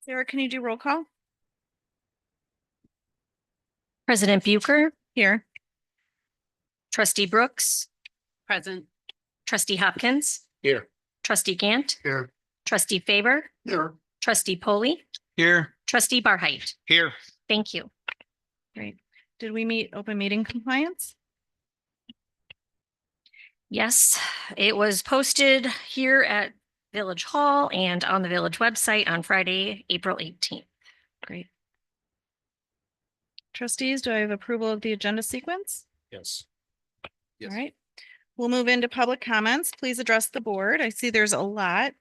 Sarah, can you do roll call? President Bucher, Here. Trustee Brooks, Present. Trustee Hopkins, Here. Trustee Gant, Here. Trustee Faber, Here. Trustee Polly, Here. Trustee Barheit. Here. Thank you. Great. Did we meet open meeting compliance? Yes, it was posted here at Village Hall and on the village website on Friday, April 18th. Great. Trustees, do I have approval of the agenda sequence? Yes. All right. We'll move into public comments. Please address the board. I see there's a lot.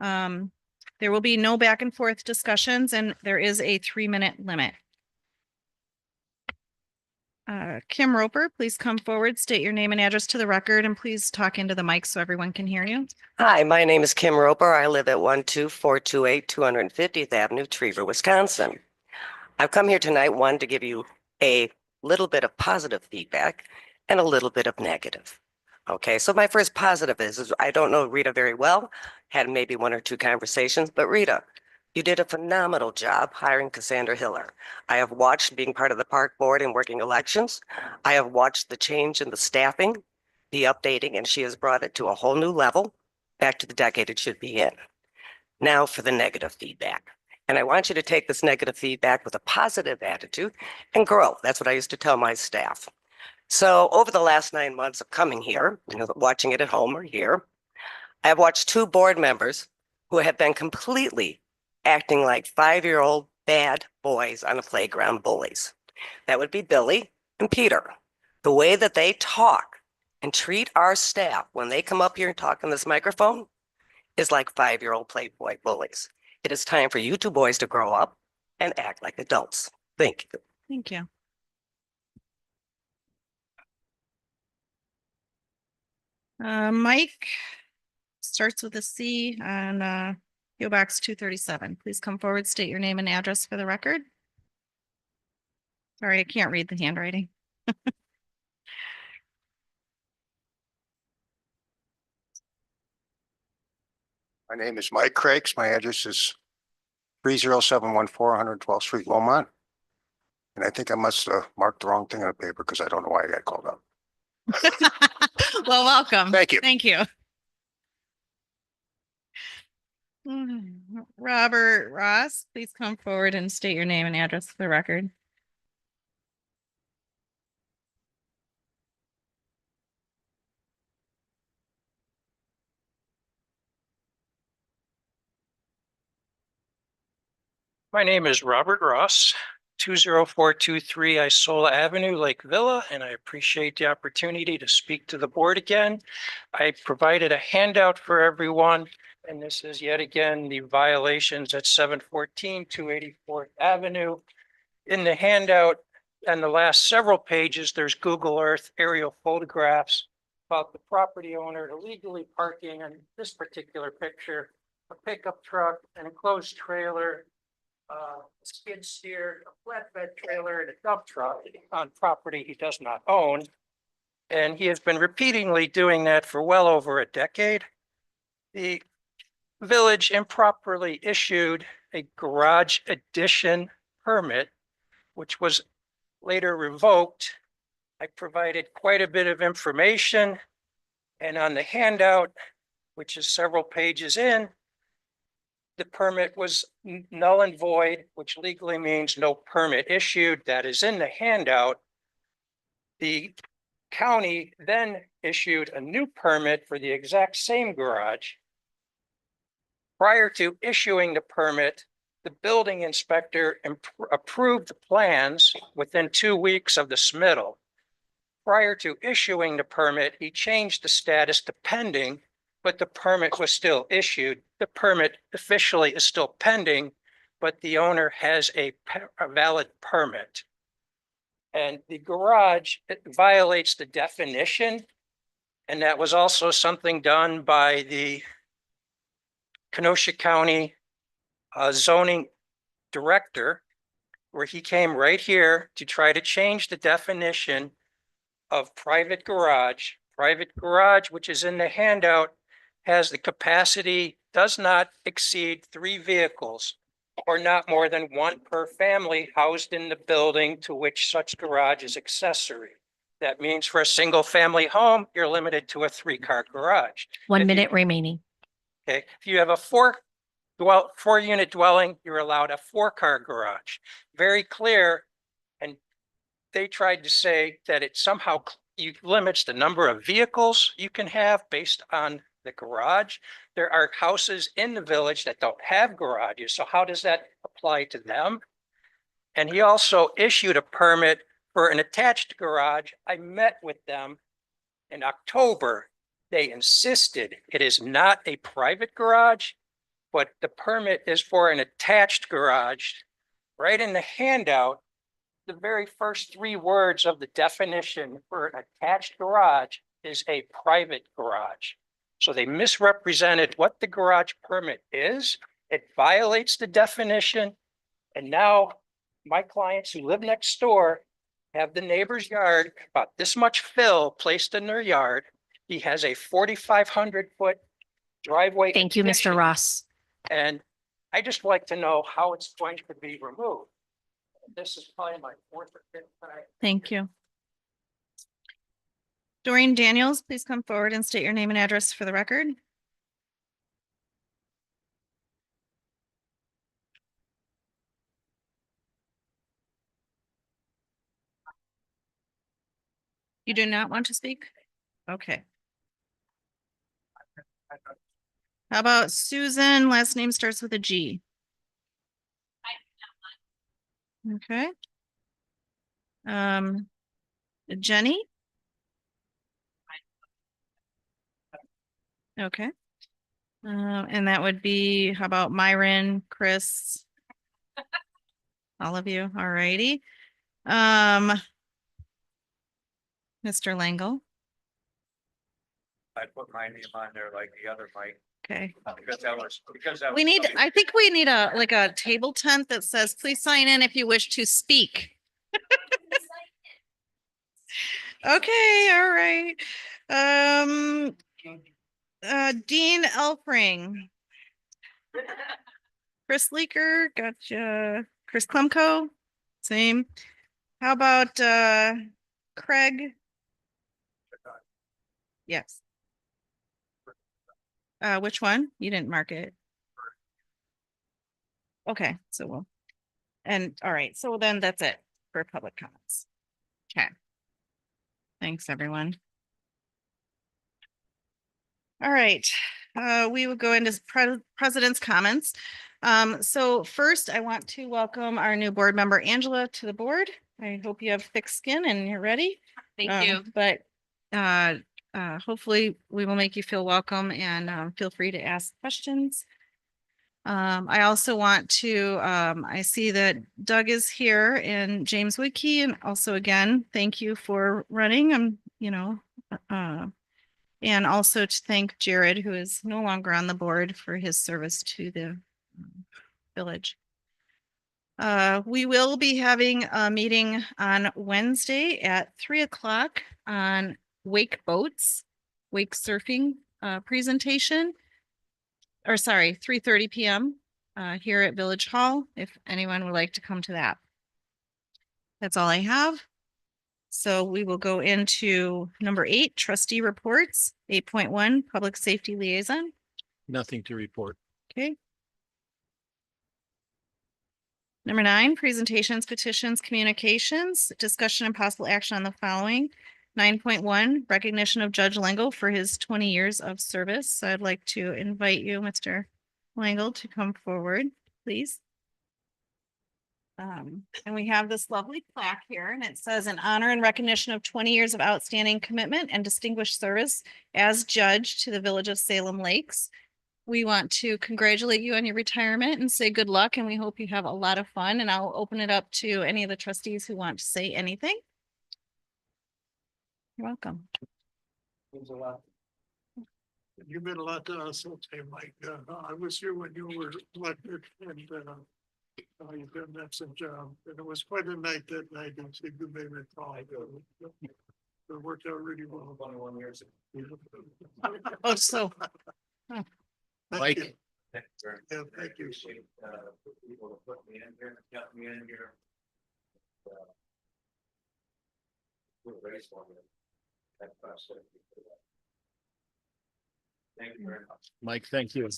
There will be no back and forth discussions and there is a 3-minute limit. Kim Roper, please come forward, state your name and address to the record, and please talk into the mic so everyone can hear you. Hi, my name is Kim Roper. I live at 12428 250th Avenue, Trevor, Wisconsin. I've come here tonight, one, to give you a little bit of positive feedback and a little bit of negative. Okay, so my first positive is I don't know Rita very well, had maybe 1 or 2 conversations, but Rita, you did a phenomenal job hiring Cassandra Hiller. I have watched being part of the park board and working elections. I have watched the change in the staffing, the updating, and she has brought it to a whole new level, back to the decade it should be in. Now for the negative feedback. And I want you to take this negative feedback with a positive attitude and grow. That's what I used to tell my staff. So over the last 9 months of coming here, watching it at home or here, I have watched 2 board members who have been completely acting like 5-year-old bad boys on a playground bullies. That would be Billy and Peter. The way that they talk and treat our staff when they come up here and talk on this microphone is like 5-year-old playboy bullies. It is time for you 2 boys to grow up and act like adults. Thank you. Thank you. Mike starts with a C on PO Box 237. Please come forward, state your name and address for the record. Sorry, I can't read the handwriting. My name is Mike Crakes. My address is 30714 112th Street, Lomont. And I think I must have marked the wrong thing on the paper because I don't know why I got called up. Well, welcome. Thank you. Thank you. Robert Ross, please come forward and state your name and address for the record. My name is Robert Ross, 20423 Isola Avenue, Lake Villa, and I appreciate the opportunity to speak to the board again. I provided a handout for everyone, and this is yet again the violations at 714 284th Avenue. In the handout and the last several pages, there's Google Earth aerial photographs about the property owner illegally parking in this particular picture, a pickup truck, an enclosed trailer, a skid steer, a flatbed trailer, and a dump truck on property he does not own. And he has been repeatedly doing that for well over a decade. The village improperly issued a garage addition permit, which was later revoked. I provided quite a bit of information, and on the handout, which is several pages in, the permit was null and void, which legally means no permit issued. That is in the handout. The county then issued a new permit for the exact same garage. Prior to issuing the permit, the building inspector approved the plans within 2 weeks of the submittal. Prior to issuing the permit, he changed the status to pending, but the permit was still issued. The permit officially is still pending, but the owner has a valid permit. And the garage, it violates the definition. And that was also something done by the Kenosha County zoning director, where he came right here to try to change the definition of private garage. Private garage, which is in the handout, has the capacity, does not exceed 3 vehicles. or not more than one per family housed in the building to which such garage is accessory. That means for a single family home, you're limited to a 3-car garage. 1 If you- minute remaining. Okay, if you have a 4-unit dwelling, you're allowed a 4-car garage. Very clear. And they tried to say that it somehow limits the number of vehicles you can have based on the garage. There are houses in the village that don't have garages. So how does that apply to them? And he also issued a permit for an attached garage. I met with them in October. They insisted it is not a private garage, but the permit is for an attached garage. Right in the handout, the very first 3 words of the definition for an attached garage is a private garage. So they misrepresented what the garage permit is. It violates the definition. And now my clients who live next door have the neighbor's yard, about this much fill placed in their yard. He has a 4,500-foot driveway. Thank you, Mr. addition, Ross. and I just like to know how it's going to be removed. This is probably my 4th or 5th time. Thank you. Doreen Daniels, please come forward and state your name and address for the record. You do not want to speak? Okay. How about Susan? Last name starts with a G. Okay. Jenny? Okay. And that would be, how about Myron, Chris? All of you, all righty. Mr. Langle, I put my name on there like the other Mike, okay. because that was. We need, I think we need a table tent that says, please sign in if you wish to speak. Okay, all right. Dean Elfring. Chris Leaker, gotcha. Chris Klumko, same. How about Craig? Yes. Which one? You didn't mark it. Okay, so we'll, and all right, so then that's it for public comments. Okay. Thanks, everyone. All right, we will go into president's comments. So first I want to welcome our new board member, Angela, to the board. I hope you have thick skin and you're ready. Thank you. But hopefully we will make you feel welcome and feel free to ask questions. I also want to, I see that Doug is here and James Wiki, and also again, thank you for running. And also to thank Jared, who is no longer on the board, for his service to the village. We will be having a meeting on Wednesday at 3:00 on wake boats, wake surfing presentation. Or sorry, 3:30 p.m. Here at Village Hall, if anyone would like to come to that. That's all I have. So we will go into number 8, trustee reports, 8.1, public safety liaison. Nothing to report. Okay. Number 9, presentations, petitions, communications, discussion and possible action on the following. 9.1, recognition of Judge Langle for his 20 years of service. So I'd like to invite you, Mr. Langle, to come forward, please. And we have this lovely plaque here, and it says, in honor and recognition of 20 years of outstanding commitment and distinguished service as judge to the village of Salem Lakes. We want to congratulate you on your retirement and say good luck, and we hope you have a lot of fun. And I'll open it up to any of the trustees who want to say anything. You're welcome. You meant a lot to us, okay, Mike. I was here when you were elected and you've done an excellent job. And it was quite a night that night, and so you may recall. It worked out really well. 21 years. Oh, so. Thank Mike. you. Yeah, thank you. for putting me in here, got me in here. We'll raise one. That process. Thank you very much. Mike, thank you.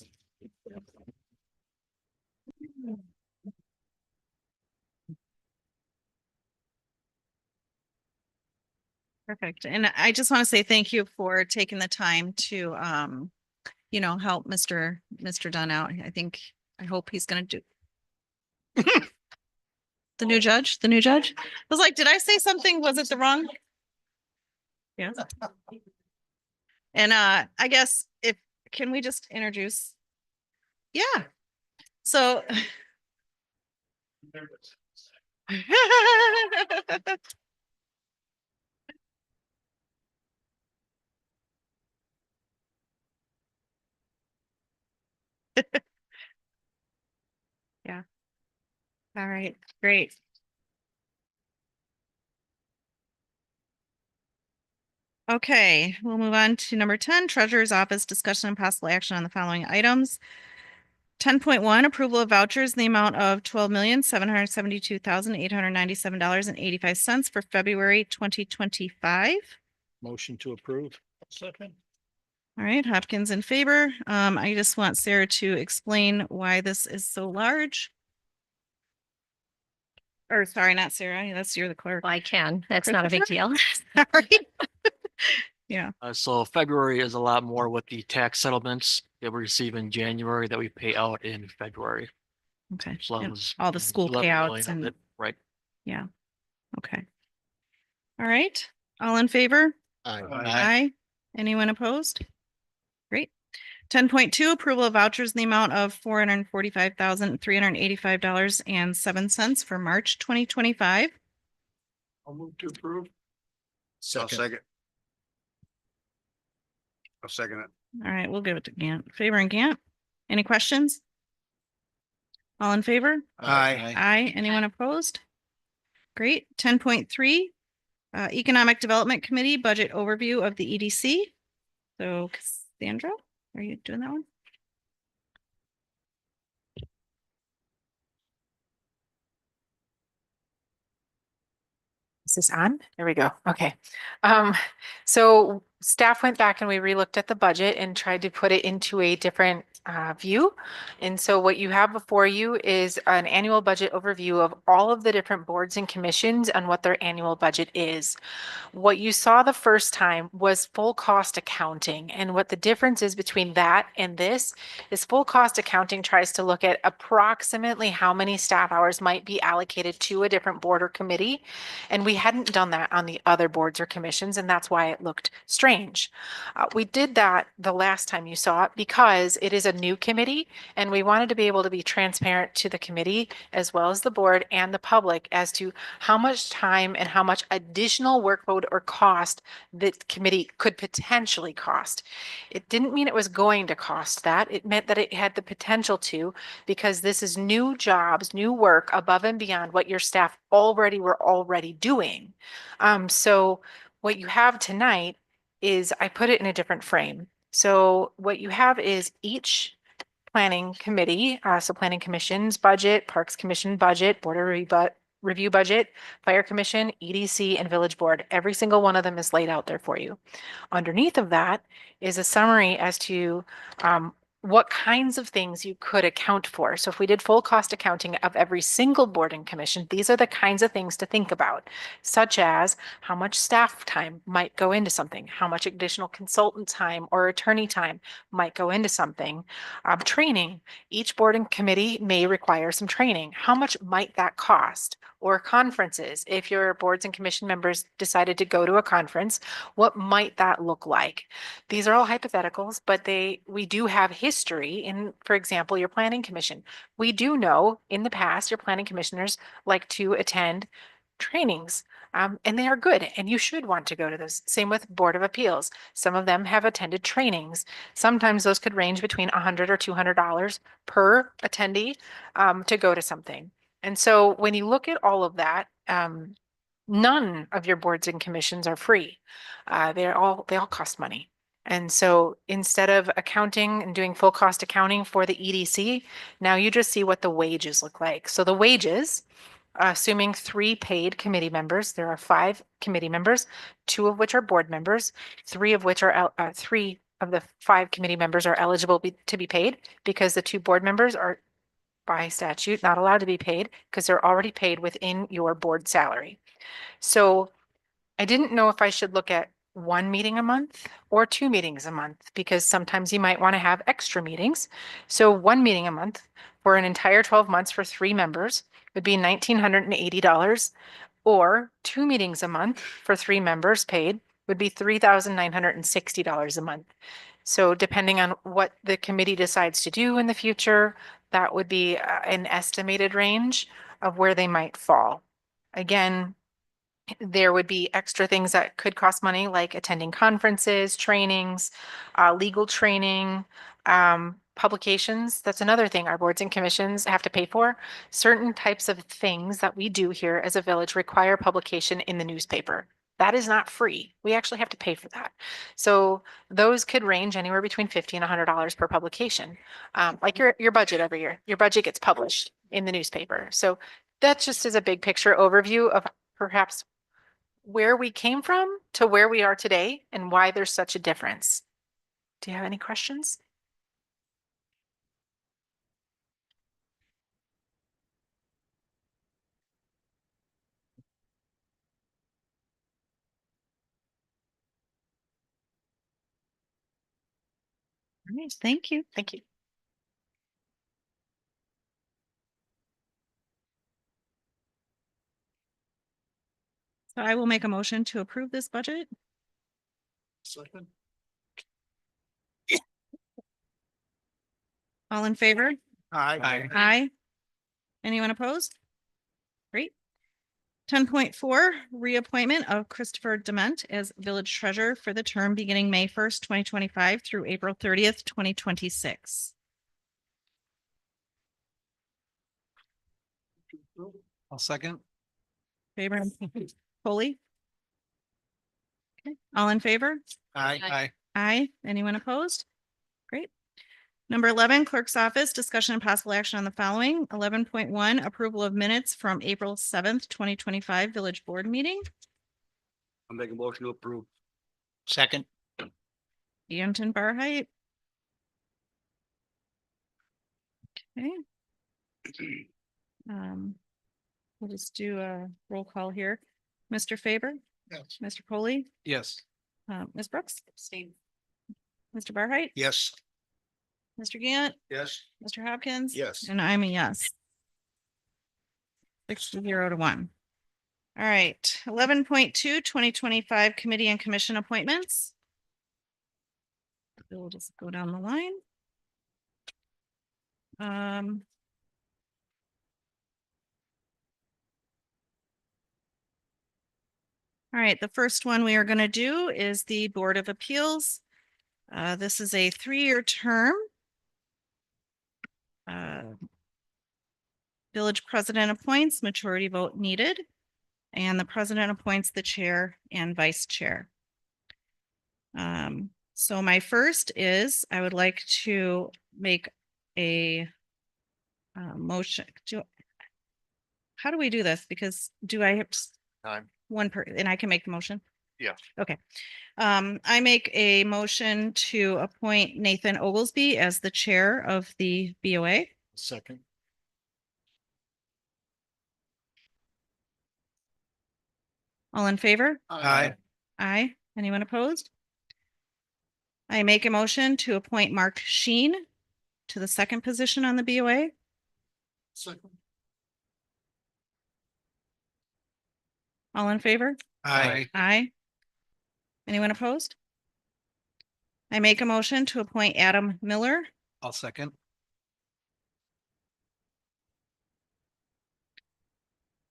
Perfect. And I just want to say thank you for taking the time to, help Mr. Dunn out. I hope he's gonna do. The new judge? I was like, did I say something? Was it the wrong? Yeah. And I guess can we just introduce? Yeah. So. Yeah. All right, great. Okay, we'll move on to number 10, Treasurer's Office discussion and possible action on the following items. 10.1, approval of vouchers in the amount of $12,772,897.85 for February 2025. Motion to approve. Second. All right, Hopkins in favor. I just want Sarah to explain why this is so large. Or sorry, not Sarah. You're the clerk. I can. That's not a big deal. Sorry. Yeah. So February is a lot more with the tax settlements that we receive in January that we pay out in February. Okay. So that Yep. was All the school 11 payouts million of and it, right. yeah. Okay. All right. All in favor? Aye. Anyone opposed? Great. 10.2, approval of vouchers in the amount of $445,385.07 for March 2025. I'll move to approve. Second. I'll second it. All right, we'll give it to Gant. Favor and Gant. Any questions? All in favor? Aye. Aye. Anyone opposed? Great. 10.3, Economic Development Committee Budget Overview of the EDC. So Cassandra, are you doing that one? Is this on? There we go. Okay. So staff went back and we relooked at the budget and tried to put it into a different view. And so what you have before you is an annual budget overview of all of the different boards and commissions and what their annual budget is. What you saw the first time was full cost accounting. And what the difference is between that and this is full cost accounting tries to look at approximately how many staff hours might be allocated to a different board or committee. And we hadn't done that on the other boards or commissions, and that's why it looked strange. We did that the last time you saw it because it is a new committee, and we wanted to be able to be transparent to the committee as well as the board and the public as to how much time and how much additional workload or cost the committee could potentially cost. It didn't mean it was going to cost that. It meant that it had the potential to, because this is new jobs, new work above and beyond what your staff were already doing. So what you have tonight is I put it in a different frame. So what you have is each planning committee, so planning commission's budget, parks commission budget, board of review budget, fire commission, EDC, and village board. Every single one of them is laid out there for you. Underneath of that is a summary as to what kinds of things you could account for. So if we did full cost accounting of every single board and commission, these are the kinds of things to think about, such as how much staff time might go into something, how much additional consultant time or attorney time might go into something. Training, each board and committee may require some training. How much might that cost? Or conferences, if your boards and commission members decided to go to a conference, what might that look like? These are all hypotheticals, but we do have history in, for example, your planning commission. We do know in the past your planning commissioners like to attend trainings, and they are good, and you should want to go to those. Same with Board of Appeals. Some of them have attended trainings. Sometimes those could range between $100 or $200 per attendee to go to something. And so when you look at all of that, none of your boards and commissions are free. They all cost money. And so instead of accounting and doing full cost accounting for the EDC, now you just see what the wages look like. So the wages, assuming 3 paid committee members, there are 5 committee members, 2 of which are board members, 3 of which are 3 of the 5 committee members are eligible to be paid because the 2 board members are by statute not allowed to be paid because they're already paid within your board salary. So I didn't know if I should look at 1 meeting a month or 2 meetings a month, because sometimes you might want to have extra meetings. So 1 meeting a month for an entire 12 months for 3 members would be $1,980, or 2 meetings a month for 3 members paid would be $3,960 a month. So depending on what the committee decides to do in the future, that would be an estimated range of where they might fall. Again, there would be extra things that could cost money, like attending conferences, trainings, legal training, publications. That's another thing our boards and commissions have to pay for. Certain types of things that we do here as a village require publication in the newspaper. That is not free. We actually have to pay for that. So those could range anywhere between $50 and $100 per publication. Like your budget every year. Your budget gets published in the newspaper. So that just is a big picture overview of perhaps where we came from to where we are today and why there's such a difference. Do you have any questions? All right, thank you. Thank you. So I will make a motion to approve this budget. Second. All in favor? Aye. Aye. Anyone opposed? Great. 10.4, reappointment of Christopher Dement as village treasurer for the term beginning May 1st, 2025 through April 30th, 2026. I'll second. Favor, Foley? Okay, all in favor? Aye. Aye. Anyone opposed? Great. Number 11, clerk's office, discussion and possible action on the following. 11.1, approval of minutes from April 7th, 2025 village board meeting. I'll make a motion to approve. Second. Anton Barheit. Okay. We'll just do a roll call here. Mr. Faber, Yes. Mr. Coley, Yes. Ms. Brooks. Abstain. Mr. Barheit, Yes. Mr. Gant, Yes. Mr. Hopkins. Yes. And I'm a yes. 6-0-1. All right, 11.2, 2025 committee and commission appointments. We'll just go down the line. All right, the first one we are going to do is the Board of Appeals. This is a 3-year term. Village president appoints, majority vote needed, and the president appoints the chair and vice chair. So my first is I would like to make a motion. How do we do this? Because do I have Time. one and I can make the motion? Yeah. Okay. I make a motion to appoint Nathan Oglesby as the chair of the BOA. Second. All in favor? Aye. Aye. Anyone opposed? I make a motion to appoint Mark Sheen to the second position on the BOA. Second. All in favor? Aye. Aye. Anyone opposed? I make a motion to appoint Adam Miller. I'll second.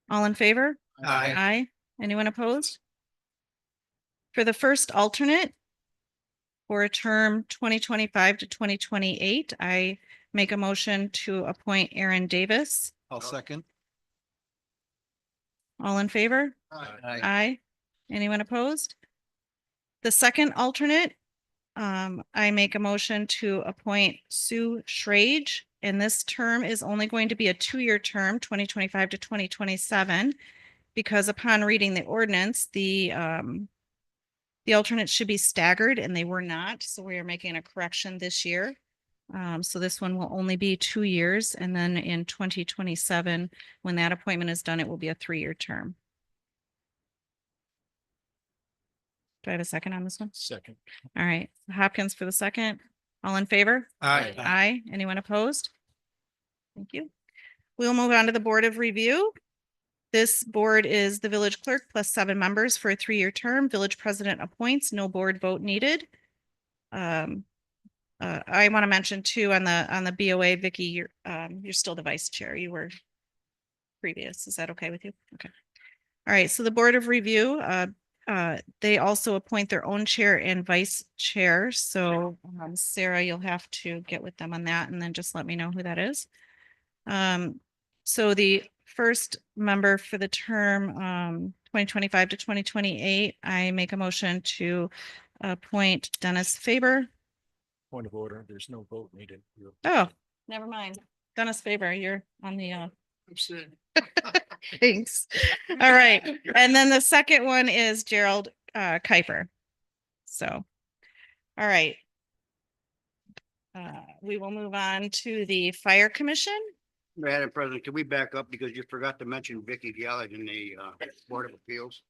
All in favor? Aye. Aye. Anyone opposed? For the first alternate for a term 2025 to 2028, I make a motion to appoint Aaron Davis. I'll second. All in favor? Aye. Aye. Anyone opposed? The second alternate I make a motion to appoint Sue Schrage, and this term is only going to be a 2-year term, 2025 to 2027, because upon reading the ordinance, the alternates should be staggered and they were not, so we are making a correction this year. So this one will only be 2 years, and then in 2027, when that appointment is done, it will be a 3-year term. Do I have a second on this one? Second. All right, Hopkins for the second. All in favor? Aye. Aye. Anyone opposed? Thank you. We'll move on to the Board of Review. This board is the village clerk plus 7 members for a 3-year term. Village president appoints, no board vote needed. I want to mention too, on the BOA, Vicky, you're still the vice chair. You were previous. Is that okay with you? Okay. All right, so the Board of Review, they also appoint their own chair and vice chair. So Sarah, you'll have to get with them on that and then just let me know who that is. So the first member for the term 2025 to 2028, I make a motion to appoint Dennis Faber. Point of order, there's no vote needed. Oh, never mind. Dennis Faber, you're on the I'm saying. thanks. All right. And then the second one is Gerald Kuiper. So, all right. We will move on to the Fire Commission. Madam President, can we back up because you forgot to mention Vicky Gallagher in the Board of Appeals?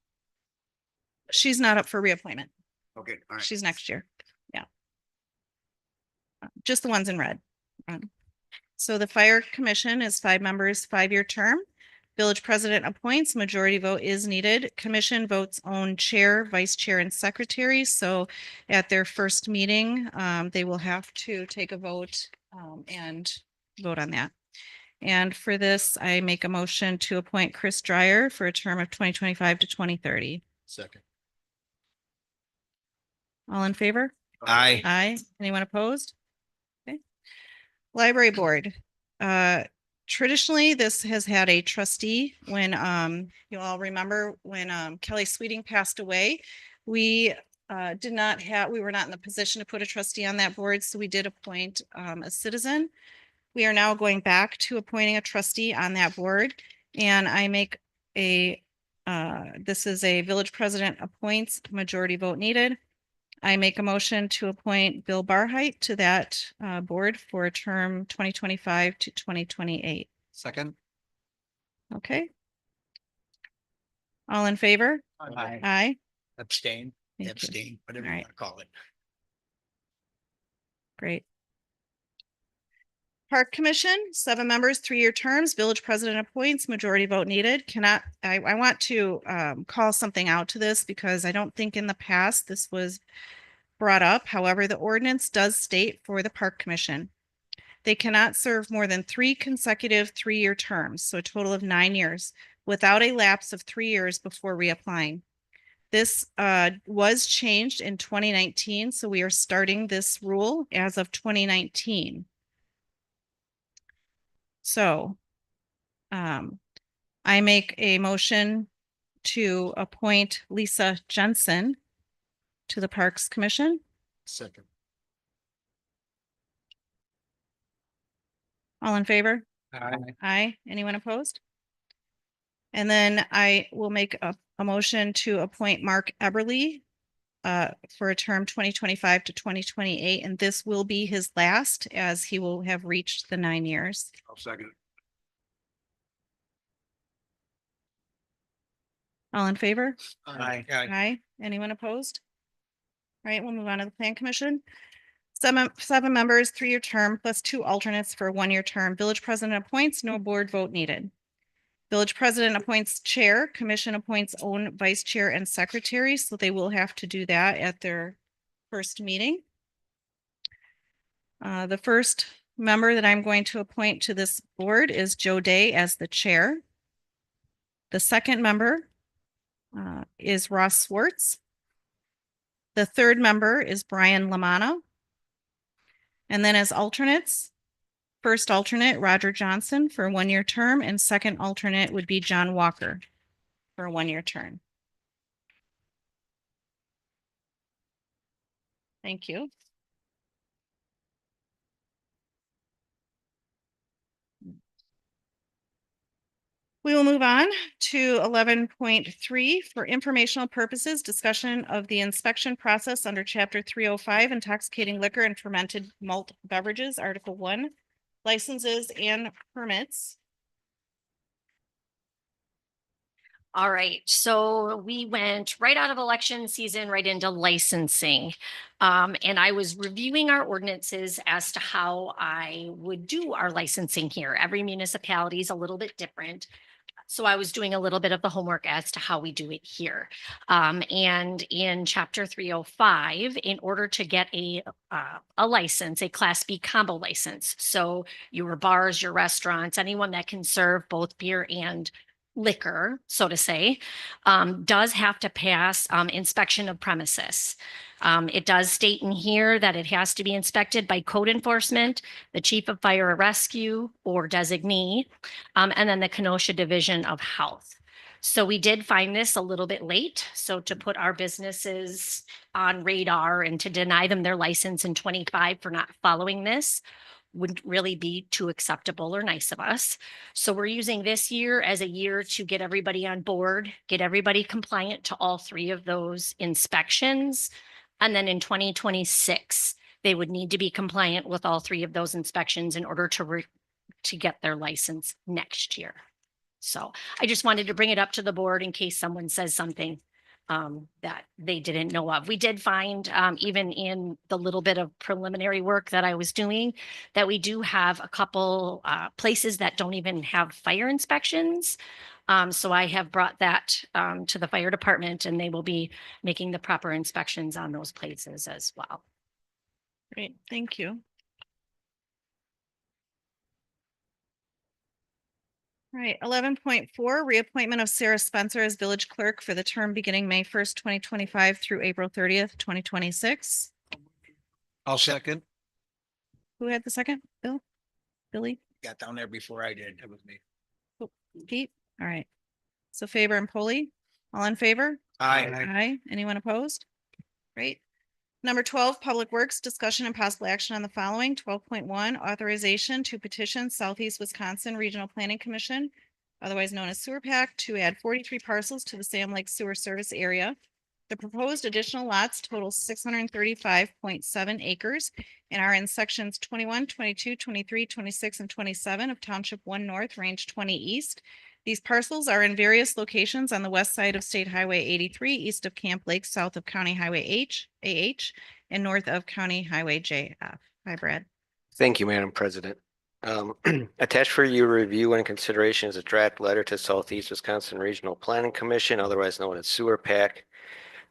She's not up for reappointment. Okay, all right. She's next year. Yeah. Just the ones in red. So the Fire Commission is 5 members, 5-year term. Village president appoints, majority vote is needed. Commission votes own chair, vice chair, and secretary. So at their first meeting, they will have to take a vote and vote on that. And for this, I make a motion to appoint Chris Dreyer for a term of 2025 to 2030. Second. All in favor? Aye. Aye. Anyone opposed? Okay. Library Board. Traditionally, this has had a trustee. When you all remember when Kelly Sweeting passed away, we were not in the position to put a trustee on that board, so we did appoint a citizen. We are now going back to appointing a trustee on that board, and I make this is a village president appoints, majority vote needed. I make a motion to appoint Bill Barheit to that board for a term 2025 to 2028. Second. Okay. All in favor? Aye. Aye. Abstain. Thank you. Abstain, whatever All you right. want to call it. Great. Park Commission, 7 members, 3-year terms, village president appoints, majority vote needed. I want to call something out to this because I don't think in the past this was brought up. However, the ordinance does state for the Park Commission, they cannot serve more than 3 consecutive 3-year terms, so a total of 9 years, without a lapse of 3 years before reapplying. This was changed in 2019, so we are starting this rule as of 2019. So I make a motion to appoint Lisa Jensen to the Parks Commission. Second. All in favor? Aye. Aye. Anyone opposed? And then I will make a motion to appoint Mark Eberly for a term 2025 to 2028, and this will be his last as he will have reached the 9 years. I'll second. All in favor? Aye. Aye. Anyone opposed? All right, we'll move on to the Plan Commission. 7 members, 3-year term, plus 2 alternates for a 1-year term. Village president appoints, no board vote needed. Village president appoints chair, commission appoints own vice chair and secretary, so they will have to do that at their first meeting. The first member that I'm going to appoint to this board is Joe Day as the chair. The second member is Ross Swartz. The third member is Brian Lamanna. And then as alternates, first alternate, Roger Johnson for a 1-year term, and second alternate would be John Walker for a 1-year term. Thank you. We will move on to 11.3 for informational purposes, discussion of the inspection process under Chapter 305, intoxicating liquor and fermented malt beverages, Article 1, licenses and permits. All right, so we went right out of election season, right into licensing. And I was reviewing our ordinances as to how I would do our licensing here. Every municipality is a little bit different. So I was doing a little bit of the homework as to how we do it here. And in chapter 305, in order to get a license, a Class B combo license, so your bars, your restaurants, anyone that can serve both beer and liquor, so to say, does have to pass inspection of premises. It does state in here that it has to be inspected by code enforcement, the chief of fire or rescue or designee, and then the Kenosha Division of Health. So we did find this a little bit late. So to put our businesses on radar and to deny them their license in 25 for not following this wouldn't really be too acceptable or nice of us. So we're using this year as a year to get everybody on board, get everybody compliant to all three of those inspections. And then in 2026, they would need to be compliant with all three of those inspections in order to get their license next year. So I just wanted to bring it up to the board in case someone says something that they didn't know of. We did find, even in the little bit of preliminary work that I was doing, that we do have a couple places that don't even have fire inspections. So I have brought that to the fire department, and they will be making the proper inspections on those places as well. Great, thank you. All right, 11.4, reappointment of Sarah Spencer as village clerk for the term beginning May 1st, 2025 through April 30th, 2026. I'll second. Who had the second? Bill? Billy? Got down there before I did. That was me. Pete? All right. So Faber and Polley, all in favor? Aye. Aye. Anyone opposed? Great. Number 12, Public Works, discussion and possible action on the following. 12.1, authorization to petition Southeast Wisconsin Regional Planning Commission, otherwise known as Sewer PAC, to add 43 parcels to the Salem Lake Sewer Service area. The proposed additional lots total 635.7 acres and are in sections 21, 22, 23, 26, and 27 of Township 1 North, Range 20 East. These parcels are in various locations on the west side of State Highway 83, east of Camp Lake, south of County Highway AH, and north of County Highway JF. Hi, Brad. Thank you, Madam President. Attached for your review and consideration is a draft letter to Southeast Wisconsin Regional Planning Commission, otherwise known as Sewer PAC,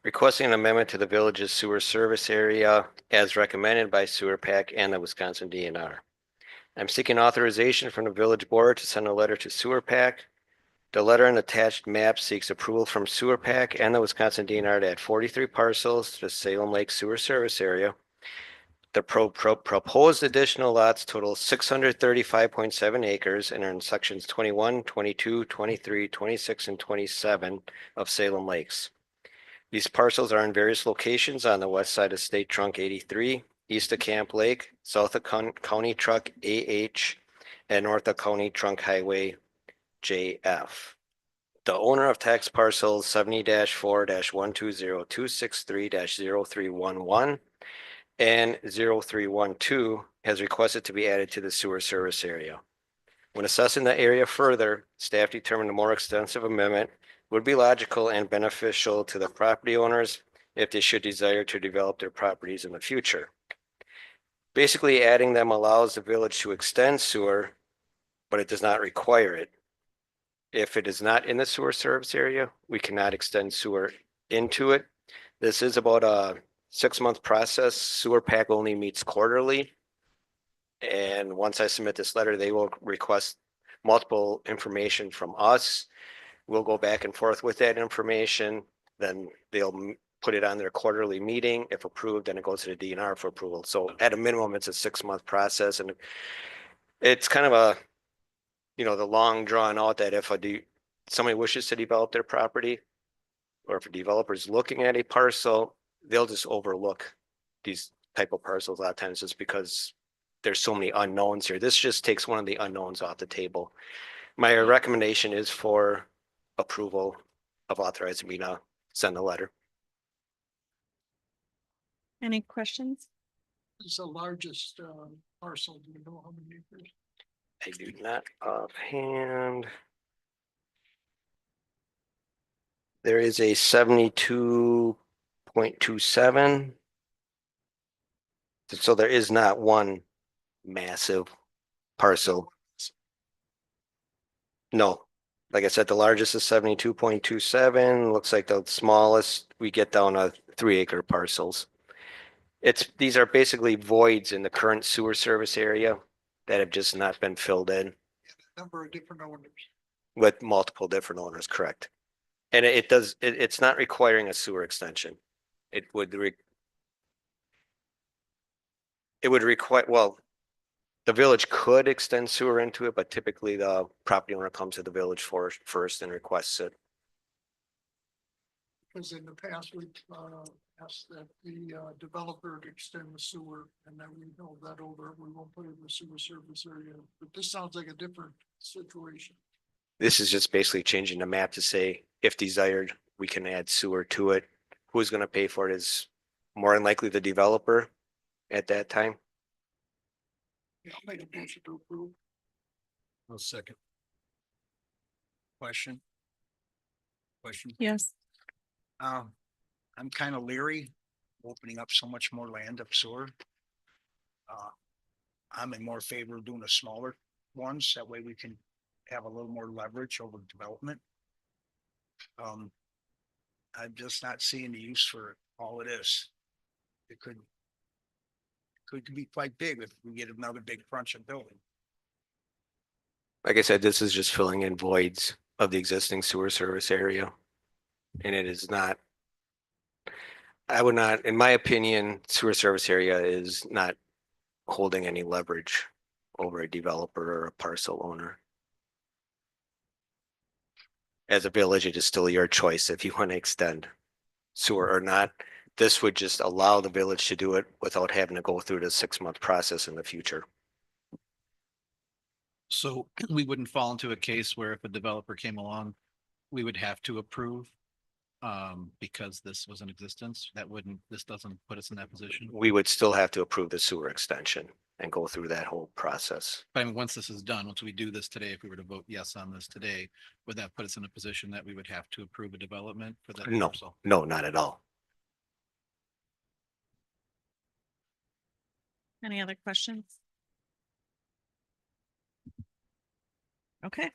requesting an amendment to the village's sewer service area as recommended by Sewer PAC and the Wisconsin DNR. I'm seeking authorization from the village board to send a letter to Sewer PAC. The letter and attached map seeks approval from Sewer PAC and the Wisconsin DNR to add 43 parcels to the Salem Lake Sewer Service area. The proposed additional lots total 635.7 acres and are in sections 21, 22, 23, 26, and 27 of Salem Lakes. These parcels are in various locations on the west side of State Trunk 83, east of Camp Lake, south of County Truck AH, and north of County Trunk Highway JF. The owner of tax parcels 70-4-120263-0311 and 0312 has requested to be added to the sewer service area. When assessing the area further, staff determined a more extensive amendment would be logical and beneficial to the property owners if they should desire to develop their properties in the future. Basically, adding them allows the village to extend sewer, but it does not require it. If it is not in the sewer service area, we cannot extend sewer into it. This is about a 6-month process. Sewer PAC only meets quarterly. And once I submit this letter, they will request multiple information from us. We'll go back and forth with that information. Then they'll put it on their quarterly meeting. If approved, then it goes to the DNR for approval. So at a minimum, it's a 6-month process. And it's kind of a, the long drawn out that if somebody wishes to develop their property, or if a developer is looking at a parcel, they'll just overlook these type of parcels a lot of times just because there's so many unknowns here. This just takes one of the unknowns off the table. My recommendation is for approval of authorizing me to send a letter. Any questions? It's the largest parcel. Do you know how many acres? I do not offhand. There is a 72.27. So there is not one massive parcel. No, like I said, the largest is 72.27. Looks like the smallest, we get down to 3-acre parcels. These are basically voids in the current sewer service area that have just not been filled in Number of different owners. with multiple different owners, correct? And it's not requiring a sewer extension. It would require, well, the village could extend sewer into it, but typically the property owner comes to the village first and requests it. Because in the past, we've asked that the developer to extend the sewer, and then we know that over, we won't put it in the sewer service area. But this sounds like a different situation. This is just basically changing the map to say, if desired, we can add sewer to it. Who's gonna pay for it is more than likely the developer at that time. Yeah, I'll make a motion to approve. I'll second. Question? Question? Yes. I'm kind of leery opening up so much more land up sewer. I'm in more favor of doing a smaller ones. That way we can have a little more leverage over development. I'm just not seeing the use for all it is. It could be quite big if we get another big crunch of building. Like I said, this is just filling in voids of the existing sewer service area. And it is not, I would not, in my opinion, sewer service area is not holding any leverage over a developer or a parcel owner. As a village, it is still your choice if you want to extend sewer or not. This would just allow the village to do it without having to go through the 6-month process in the future. So we wouldn't fall into a case where if a developer came along, we would have to approve because this was in existence. This doesn't put us in that position. We would still have to approve the sewer extension and go through that whole process. But I mean, once this is done, once we do this today, if we were to vote yes on this today, would that put us in a position that we would have to approve a development for that No, parcel? no, not at all. Any other questions? Okay.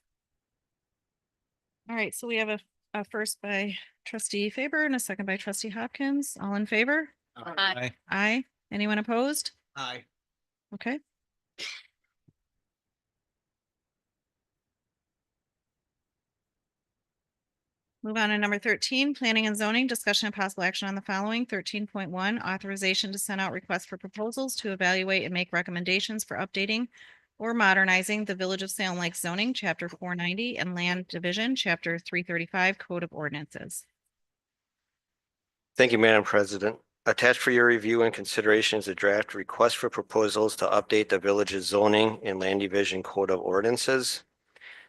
All right, so we have a first by trustee Faber and a second by trustee Hopkins. All in favor? Aye. Aye. Anyone opposed? Aye. Okay. Move on to number 13, planning and zoning, discussion and possible action on the following. 13.1, authorization to send out requests for proposals to evaluate and make recommendations for updating or modernizing the Village of Salem Lake zoning, chapter 490, and land division, chapter 335, code of ordinances. Thank you, Madam President. Attached for your review and consideration is a draft request for proposals to update the village's zoning and land division code of ordinances.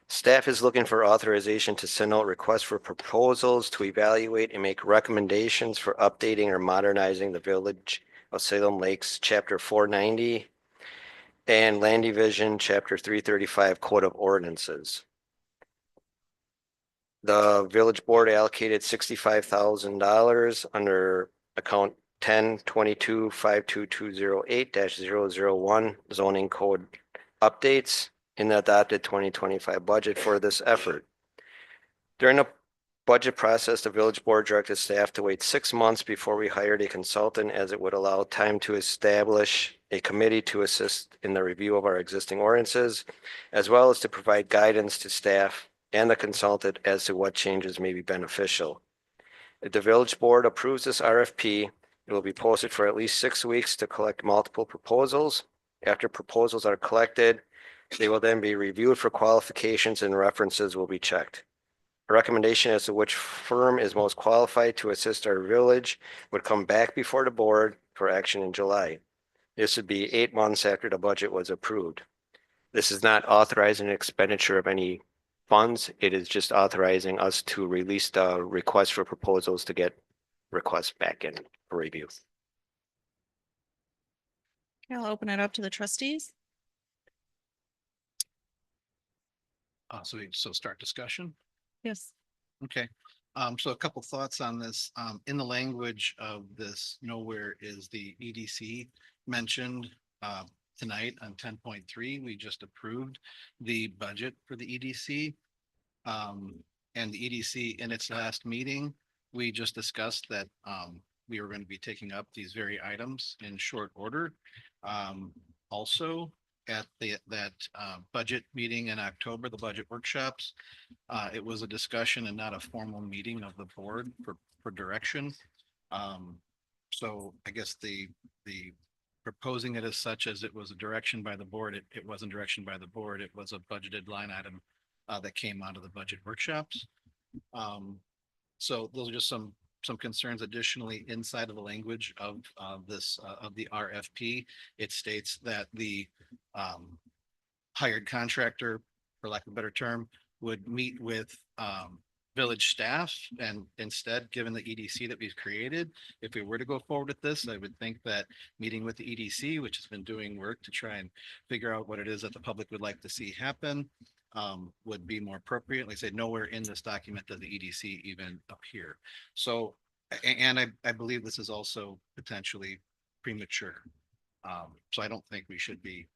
Staff is looking for authorization to send out requests for proposals to evaluate and make recommendations for updating or modernizing the Village of Salem Lakes, chapter 490, and land division, chapter 335, code of ordinances. The village board allocated $65,000 under account 10-22-52208-001 zoning code updates in the adopted 2025 budget for this effort. During the budget process, the village board directed staff to wait 6 months before we hired a consultant, as it would allow time to establish a committee to assist in the review of our existing ordinances, as well as to provide guidance to staff and the consultant as to what changes may be beneficial. If the village board approves this RFP, it will be posted for at least 6 weeks to collect multiple proposals. After proposals are collected, they will then be reviewed for qualifications and references will be checked. A recommendation as to which firm is most qualified to assist our village would come back before the board for action in July. This would be 8 months after the budget was approved. This is not authorizing expenditure of any funds. It is just authorizing us to release the request for proposals to get requests back in for review. Okay, I'll open it up to the trustees. So start discussion. Yes. Okay, so a couple thoughts on this. In the language of this, nowhere is the EDC mentioned. Tonight on 10.3, we just approved the budget for the EDC. And the EDC in its last meeting, we just discussed that we were going to be taking up these very items in short order. Also, at that budget meeting in October, the budget workshops, it was a discussion and not a formal meeting of the board for direction. So I guess the proposing it as such as it was a direction by the board, it wasn't direction by the board, it was a budgeted line item that came out of the budget workshops. So those are just some concerns. Additionally, inside of the language of the RFP, it states that the hired contractor, for lack of a better term, would meet with village staff, and instead, given the EDC that we've created, if we were to go forward with this, I would think that meeting with the EDC, which has been doing work to try and figure out what it is that the public would like to see happen, would be more appropriate. Like I said, nowhere in this document does the EDC even appear. So, and I believe this is also potentially premature. So I don't think we should be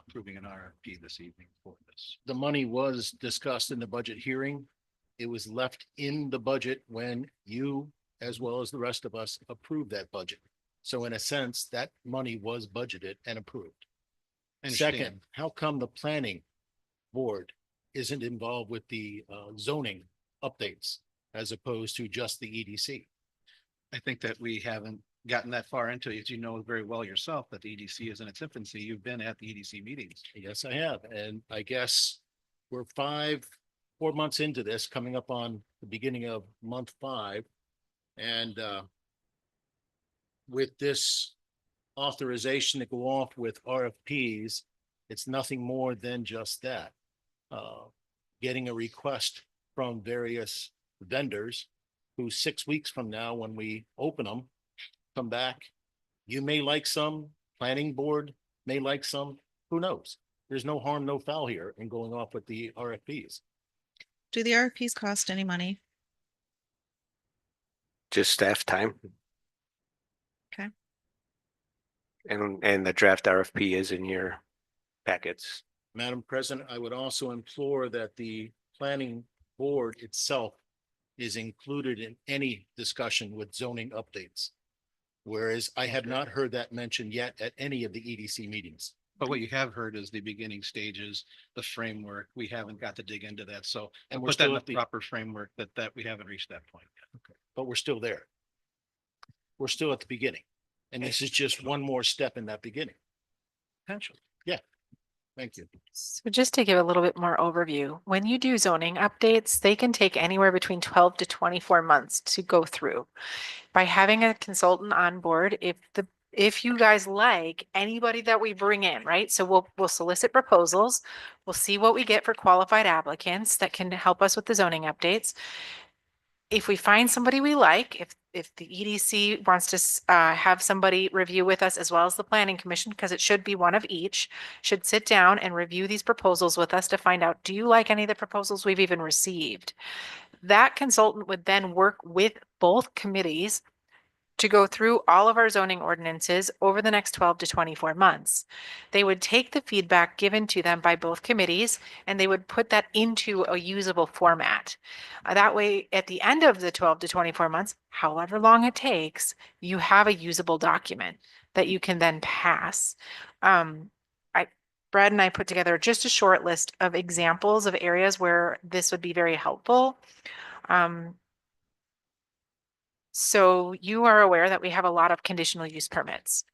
approving an RFP this evening for this. The money was discussed in the budget hearing. It was left in the budget when you, as well as the rest of us, approved that budget. So in a sense, that money was budgeted and approved. Second, how come the planning board isn't involved with the zoning updates as opposed to just the EDC? I think that we haven't gotten that far into it. As you know very well yourself, that the EDC is in its infancy. You've been at the EDC meetings. Yes, I have. And I guess we're 4 months into this, coming up on the beginning of month 5. And with this authorization to go off with RFPs, it's nothing more than just that. Getting a request from various vendors who 6 weeks from now, when we open them, come back. You may like some, planning board may like some, who knows? There's no harm, no foul here in going off with the RFPs. Do the RFPs cost any money? Just staff time. Okay. And the draft RFP is in your packets. Madam President, I would also implore that the planning board itself is included in any discussion with zoning updates. Whereas I have not heard that mentioned yet at any of the EDC meetings. But what you have heard is the beginning stages, the framework. We haven't got to dig into that. So, And and we're put that in still the at the, proper framework that we haven't reached that point yet. but we're still there. We're still at the beginning. And this is just one more step in that beginning. Potentially. Yeah. Thank you. So just to give a little bit more overview, when you do zoning updates, they can take anywhere between 12 to 24 months to go through. By having a consultant on board, if you guys like anybody that we bring in, right? So we'll solicit proposals. We'll see what we get for qualified applicants that can help us with the zoning updates. If we find somebody we like, if the EDC wants to have somebody review with us as well as the planning commission, because it should be one of each, should sit down and review these proposals with us to find out, do you like any of the proposals we've even received? That consultant would then work with both committees to go through all of our zoning ordinances over the next 12 to 24 months. They would take the feedback given to them by both committees and they would put that into a usable format. That way, at the end of the 12 to 24 months, however long it takes, you have a usable document that you can then pass. Brad and I put together just a short list of examples of areas where this would be very helpful. So you are aware that we have a lot of conditional use permits.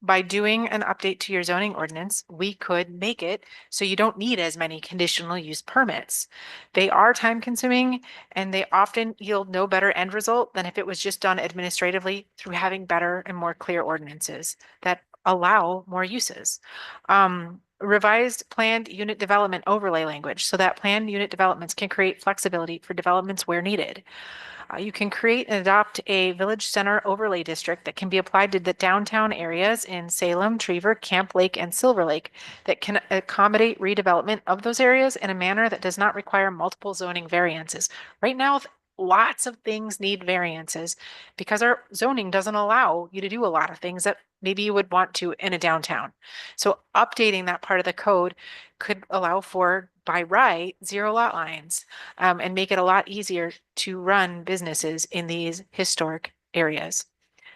by doing an update to your zoning ordinance, we could make it so you don't need as many conditional use permits. They are time consuming and they often yield no better end result than if it was just done administratively through having better and more clear ordinances that allow more uses. Revised planned unit development overlay language so that planned unit developments can create flexibility for developments where needed. You can create and adopt a village center overlay district that can be applied to the downtown areas in Salem, Trevor, Camp Lake, and Silver Lake that can accommodate redevelopment of those areas in a manner that does not require multiple zoning variances. Right now, lots of things need variances because our zoning doesn't allow you to do a lot of things that maybe you would want to in a downtown. So updating that part of the code could allow for, by right, 0 lot lines, and make it a lot easier to run businesses in these historic areas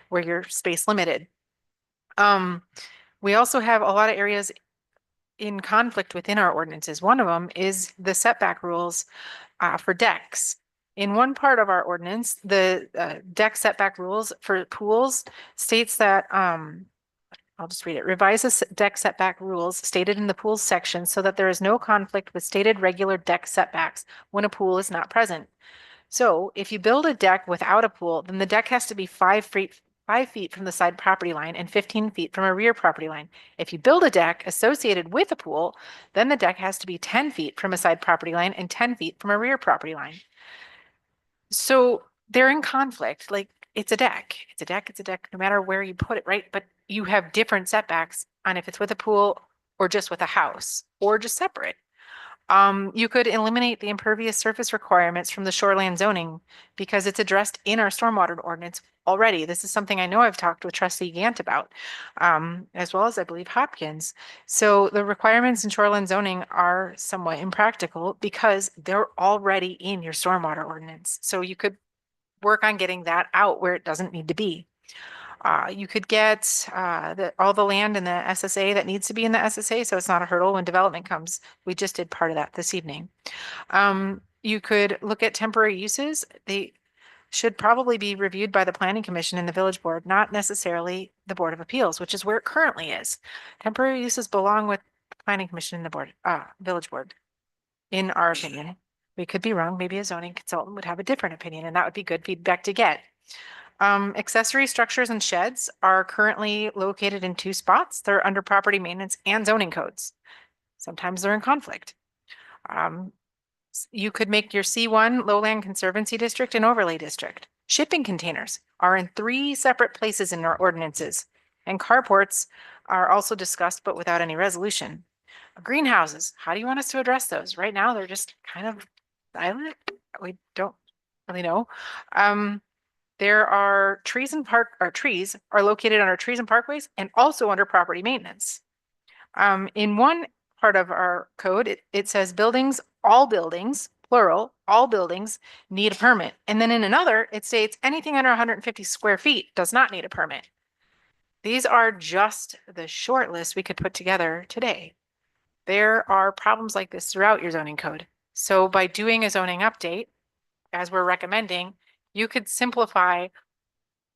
where you're space limited. We also have a lot of areas in conflict within our ordinances. One of them is the setback rules for decks. In one part of our ordinance, the deck setback rules for pools states that, I'll just read it. Revises deck setback rules stated in the pools section so that there is no conflict with stated regular deck setbacks when a pool is not present. So if you build a deck without a pool, then the deck has to be 5 feet from the side property line and 15 feet from a rear property line. If you build a deck associated with a pool, then the deck has to be 10 feet from a side property line and 10 feet from a rear property line. So they're in conflict. Like, it's a deck. It's a deck. It's a deck, no matter where you put it, right? But you have different setbacks on if it's with a pool or just with a house or just separate. You could eliminate the impervious surface requirements from the shoreline zoning because it's addressed in our stormwater ordinance already. This is something I know I've talked with Trustee Gant about, as well as I believe Hopkins. So the requirements in shoreline zoning are somewhat impractical because they're already in your stormwater ordinance. So you could work on getting that out where it doesn't need to be. You could get all the land in the SSA that needs to be in the SSA, so it's not a hurdle when development comes. We just did part of that this evening. You could look at temporary uses. They should probably be reviewed by the Planning Commission and the Village Board, not necessarily the Board of Appeals, which is where it currently is. Temporary uses belong with the Planning Commission and the Board, Village Board, in our opinion. We could be wrong. Maybe a zoning consultant would have a different opinion, and that would be good feedback to get. Accessory structures and sheds are currently located in 2 spots. They're under property maintenance and zoning codes. Sometimes they're in conflict. You could make your C1 lowland conservancy district an overlay district. Shipping containers are in 3 separate places in our ordinances, and carports are also discussed, but without any resolution. Greenhouses, how do you want us to address those? Right now, they're just kind of silent. We don't really know. There are trees are located under trees and parkways and also under property maintenance. In one part of our code, it says all buildings, plural, all buildings need a permit. And then in another, it states anything under 150 square feet does not need a permit. These are just the short list we could put together today. There are problems like this throughout your zoning code. So by doing a zoning update, as we're recommending, you could simplify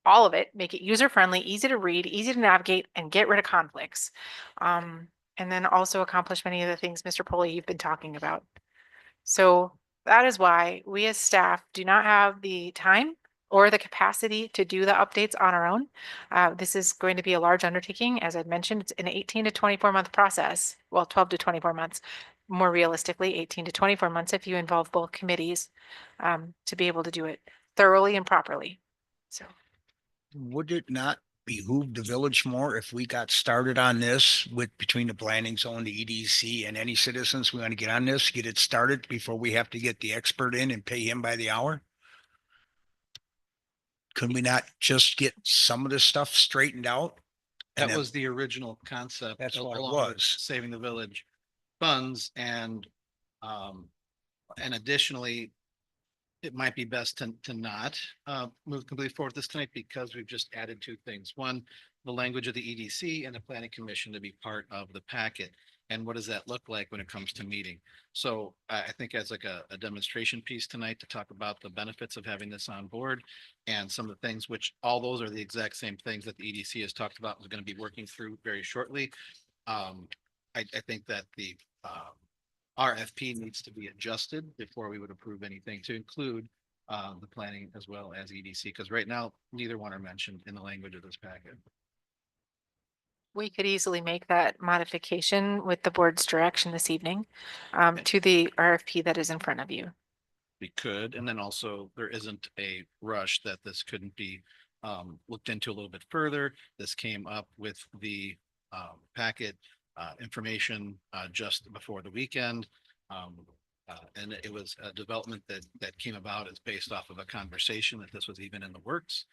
all of it, make it user-friendly, easy to read, easy to navigate, and get rid of conflicts. And then also accomplish many of the things, Mr. Polly, you've been talking about. So that is why we as staff do not have the time or the capacity to do the updates on our own. This is going to be a large undertaking. As I've mentioned, it's an 18 to 24 month process. Well, 12 to 24 months. More realistically, 18 to 24 months if you involve both committees to be able to do it thoroughly and properly. So Would it not behoove the village more if we got started on this between the planning zone, the EDC, and any citizens we want to get on this, get it started before we have to get the expert in and pay him by the hour? Could we not just get some of this stuff straightened out? And That then- was the original concept. That's what it along with was. Saving the village funds and additionally, it might be best to not move completely forward this tonight because we've just added 2 things. One, the language of the EDC and the planning commission to be part of the packet. And what does that look like when it comes to meeting? So I think as like a demonstration piece tonight to talk about the benefits of having this on board and some of the things, which all those are the exact same things that the EDC has talked about, is going to be working through very shortly. I think that the RFP needs to be adjusted before we would approve anything to include the planning as well as EDC, because right now, neither one are mentioned in the language of this packet. We could easily make that modification with the board's direction this evening to the RFP that is in front of you. We could, and then also there isn't a rush that this couldn't be looked into a little bit further. This came up with the packet information just before the weekend. And it was a development that came about as based off of a conversation that this was even in the works.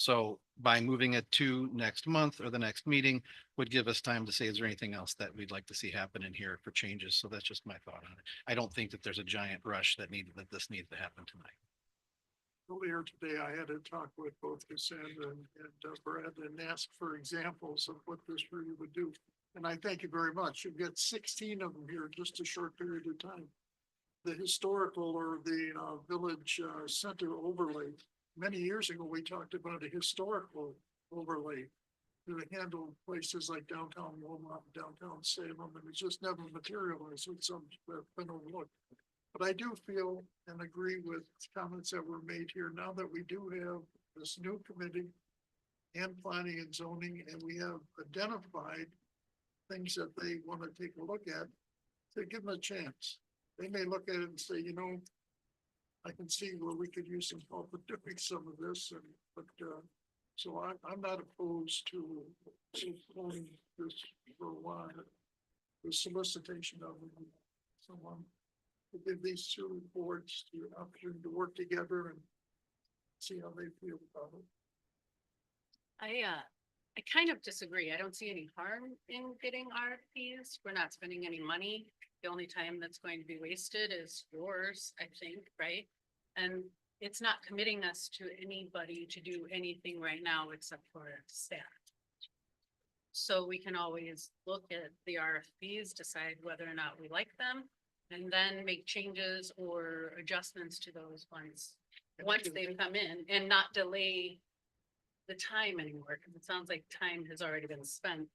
So by moving it to next month or the next meeting would give us time to say, is there anything else that we'd like to see happen in here for changes? So that's just my thought on it. I don't think that there's a giant rush that this needs to happen tonight. Earlier today, I had a talk with both Cassandra and Brad and asked for examples of what this really would do. And I thank you very much. You've got 16 of them here in just a short period of time. The historical or the village center overlay. Many years ago, we talked about a historical overlay to handle places like downtown Wilmot, downtown Salem, and it's just never materialized. It's been overlooked. But I do feel and agree with comments that were made here now that we do have this new committee and planning and zoning, and we have identified things that they want to take a look at, to give them a chance. They may look at it and say, you know, I can see where we could use some help with doing some of this, so I'm not opposed to supporting this for a while. The solicitation of someone to give these two boards the opportunity to work together and see how they feel about it. I kind of disagree. I don't see any harm in getting RFPs. We're not spending any money. The only time that's going to be wasted is yours, I think, right? And it's not committing us to anybody to do anything right now except for staff. So we can always look at the RFPs, decide whether or not we like them, and then make changes or adjustments to those ones once they've come in, and not delay the time anymore, because it sounds like time has already been spent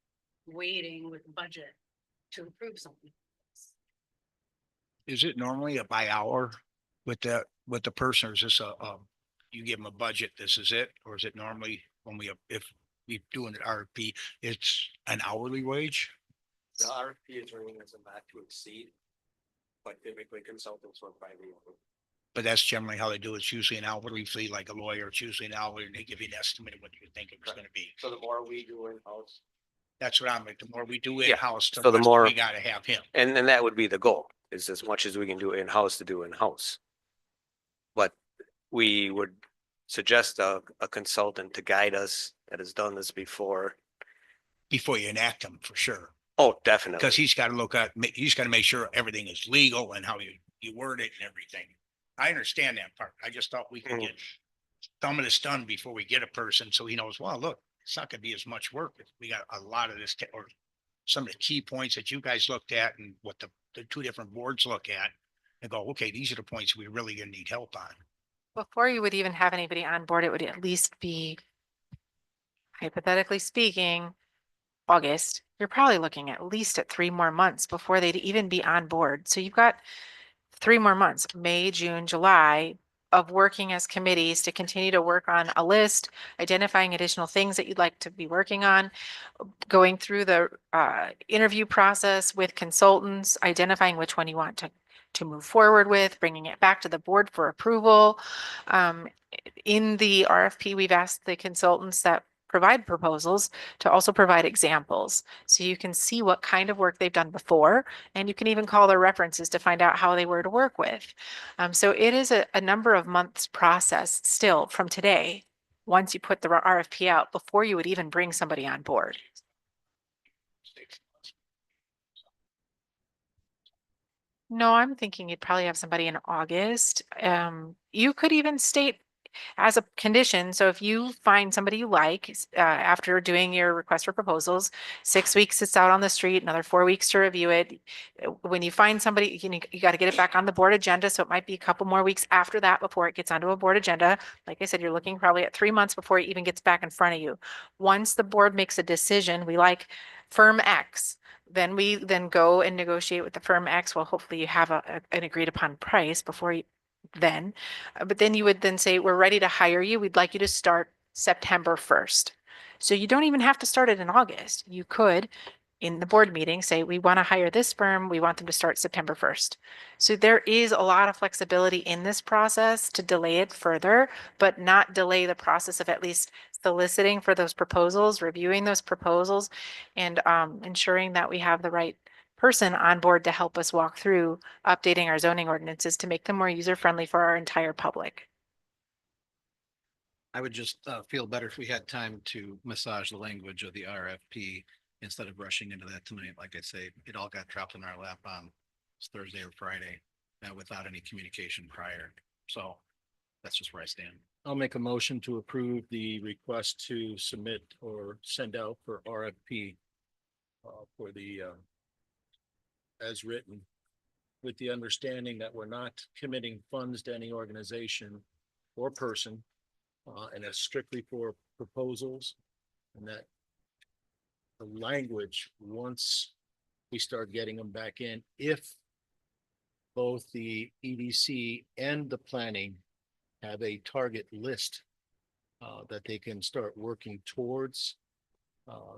waiting with the budget to approve something. Is it normally a by hour with the person, or is this you give them a budget, this is it? Or is it normally when if we do an RFP, it's an hourly wage? The RFP is running as a not to exceed, but typically consultants work by the hour. But that's generally how they do it. It's usually an hourly fee, like a lawyer, it's usually an hourly, and they give you an estimate of what you think it was gonna be. So the more we do in-house. That's what I'm like, the more we do Yeah, in-house, so the less more- we gotta have him. And that would be the goal, is as much as we can do in-house to do in-house. But we would suggest a consultant to guide us that has done this before. Before you enact them, for sure. Oh, definitely. Because he's gotta he's gotta make sure everything is legal and how you word it and everything. I understand that part. I just thought we could get some of this done before we get a person, so he knows, well, look, it's not gonna be as much work. We got a lot of this, or some of the key points that you guys looked at and what the two different boards look at and go, okay, these are the points we really gonna need help on. Before you would even have anybody on board, it would at least be, hypothetically speaking, August. You're probably looking at least at 3 more months before they'd even be on board. So you've got 3 more months, May, June, July, of working as committees to continue to work on a list, identifying additional things that you'd like to be working on, going through the interview process with consultants, identifying which one you want to move forward with, bringing it back to the board for approval. In the RFP, we've asked the consultants that provide proposals to also provide examples. So you can see what kind of work they've done before, and you can even call their references to find out how they were to work with. So it is a number of months process still from today, once you put the RFP out, before you would even bring somebody on board. No, I'm thinking you'd probably have somebody in August. You could even state as a condition, so if you find somebody you like, after doing your request for proposals, 6 weeks it's out on the street, another 4 weeks to review it. When you find somebody, you got to get it back on the board agenda, so it might be a couple more weeks after that before it gets onto a board agenda. Like I said, you're looking probably at 3 months before it even gets back in front of you. Once the board makes a decision, we like firm X, then we then go and negotiate with the firm X. Well, hopefully you have an agreed upon price before you then. But then you would then say, we're ready to hire you. We'd like you to start September 1st. So you don't even have to start it in August. You could, in the board meeting, say, we want to hire this firm. We want them to start September 1st. So there is a lot of flexibility in this process to delay it further, but not delay the process of at least soliciting for those proposals, reviewing those proposals, and ensuring that we have the right person on board to help us walk through updating our zoning ordinances to make them more user-friendly for our entire public. I would just feel better if we had time to massage the language of the RFP instead of rushing into that tonight. Like I say, it all got dropped in our lap on Thursday or Friday without any communication prior. So that's just where I stand. I'll make a motion to approve the request to submit or send out for RFP for the as written, with the understanding that we're not committing funds to any organization or person, and it's strictly for proposals, and that the language, once we start getting them back in, if both the EDC and the planning have a target list that they can start working towards,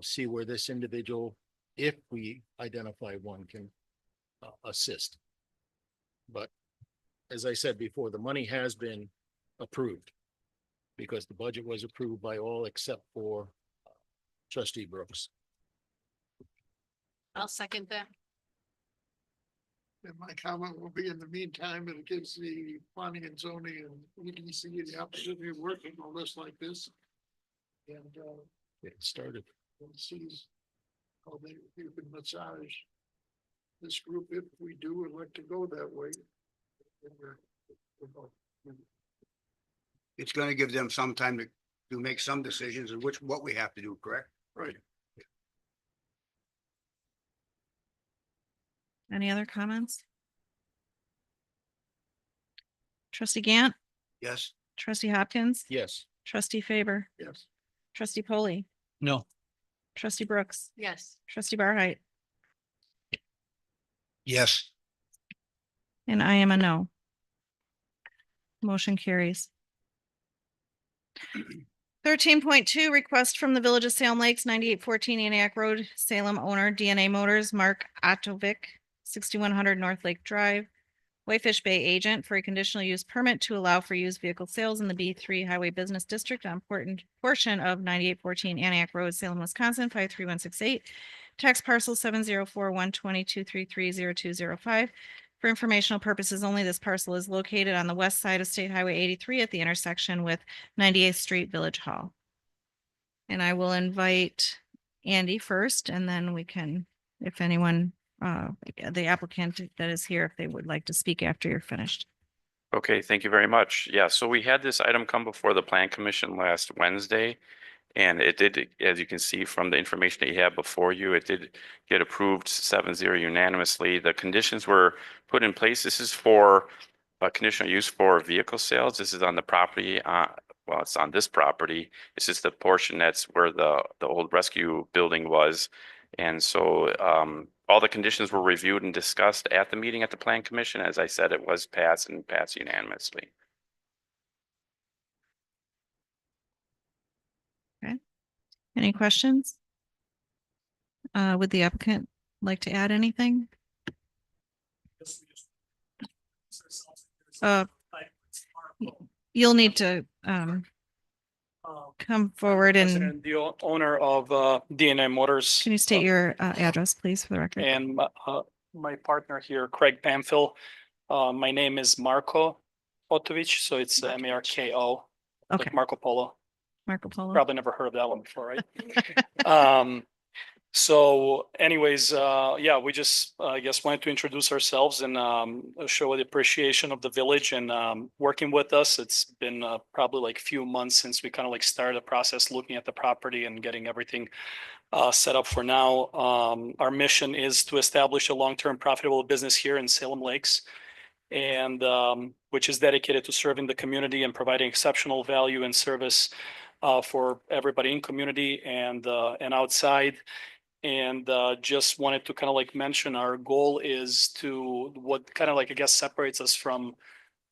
see where this individual, if we identify one, can assist. But as I said before, the money has been approved because the budget was approved by all except for Trustee Brooks. I'll second that. And my comment will be, in the meantime, it gives the planning and zoning and EDC the opportunity of working on this like this. And Get it started. and sees how they can massage this group if we do elect to go that way. And It's gonna give them some time to make some decisions and what we have to do, correct? Right. Any other comments? Trustee Gant, Yes. trustee Hopkins, Yes. trustee Faber, Yes. trustee Polly, No. trustee Brooks, Yes. trustee Barheit, Yes. and I am a no. Motion carries. 13.2, request from the Village of Salem Lakes, 9814 Antioch Road, Salem owner DNA Motors, Mark Otovic, 6100 North Lake Drive, Whitefish Bay agent for a conditional use permit to allow for used vehicle sales in the B3 Highway Business District on important portion of 9814 Antioch Road, Salem, Wisconsin, 53168. Tax parcel 704-122-330205. For informational purposes only, this parcel is located on the west side of State Highway 83 at the intersection with 98th Street Village Hall. And I will invite Andy first, and then we can, if anyone, the applicant that is here, if they would like to speak after you're finished. Okay, thank you very much. Yeah, so we had this item come before the Plan Commission last Wednesday. And it did, as you can see from the information that you have before you, it did get approved 7-0 unanimously. The conditions were put in place. This is for a conditional use for vehicle sales. This is on the property, well, it's on this property. This is the portion that's where the old rescue building was. And so all the conditions were reviewed and discussed at the meeting at the Plan Commission. As I said, it was passed and passed unanimously. Any questions? Would the applicant like to add anything? You'll need to come forward and The owner of DNA Motors. can you state your address, please, for the record? And my partner here, Craig Pamphil. My name is Marko Otovic, so it's Marko, Okay, like Marco Polo. Marco Polo. Probably never heard of that one before, right? So anyways, yeah, we just, I guess, wanted to introduce ourselves and show the appreciation of the village and working with us. It's been probably like a few months since we kind of like started the process, looking at the property and getting everything set up for now. Our mission is to establish a long-term profitable business here in Salem Lakes, and which is dedicated to serving the community and providing exceptional value and service for everybody in community and outside. And just wanted to kind of like mention our goal is to what kind of like, I guess, separates us from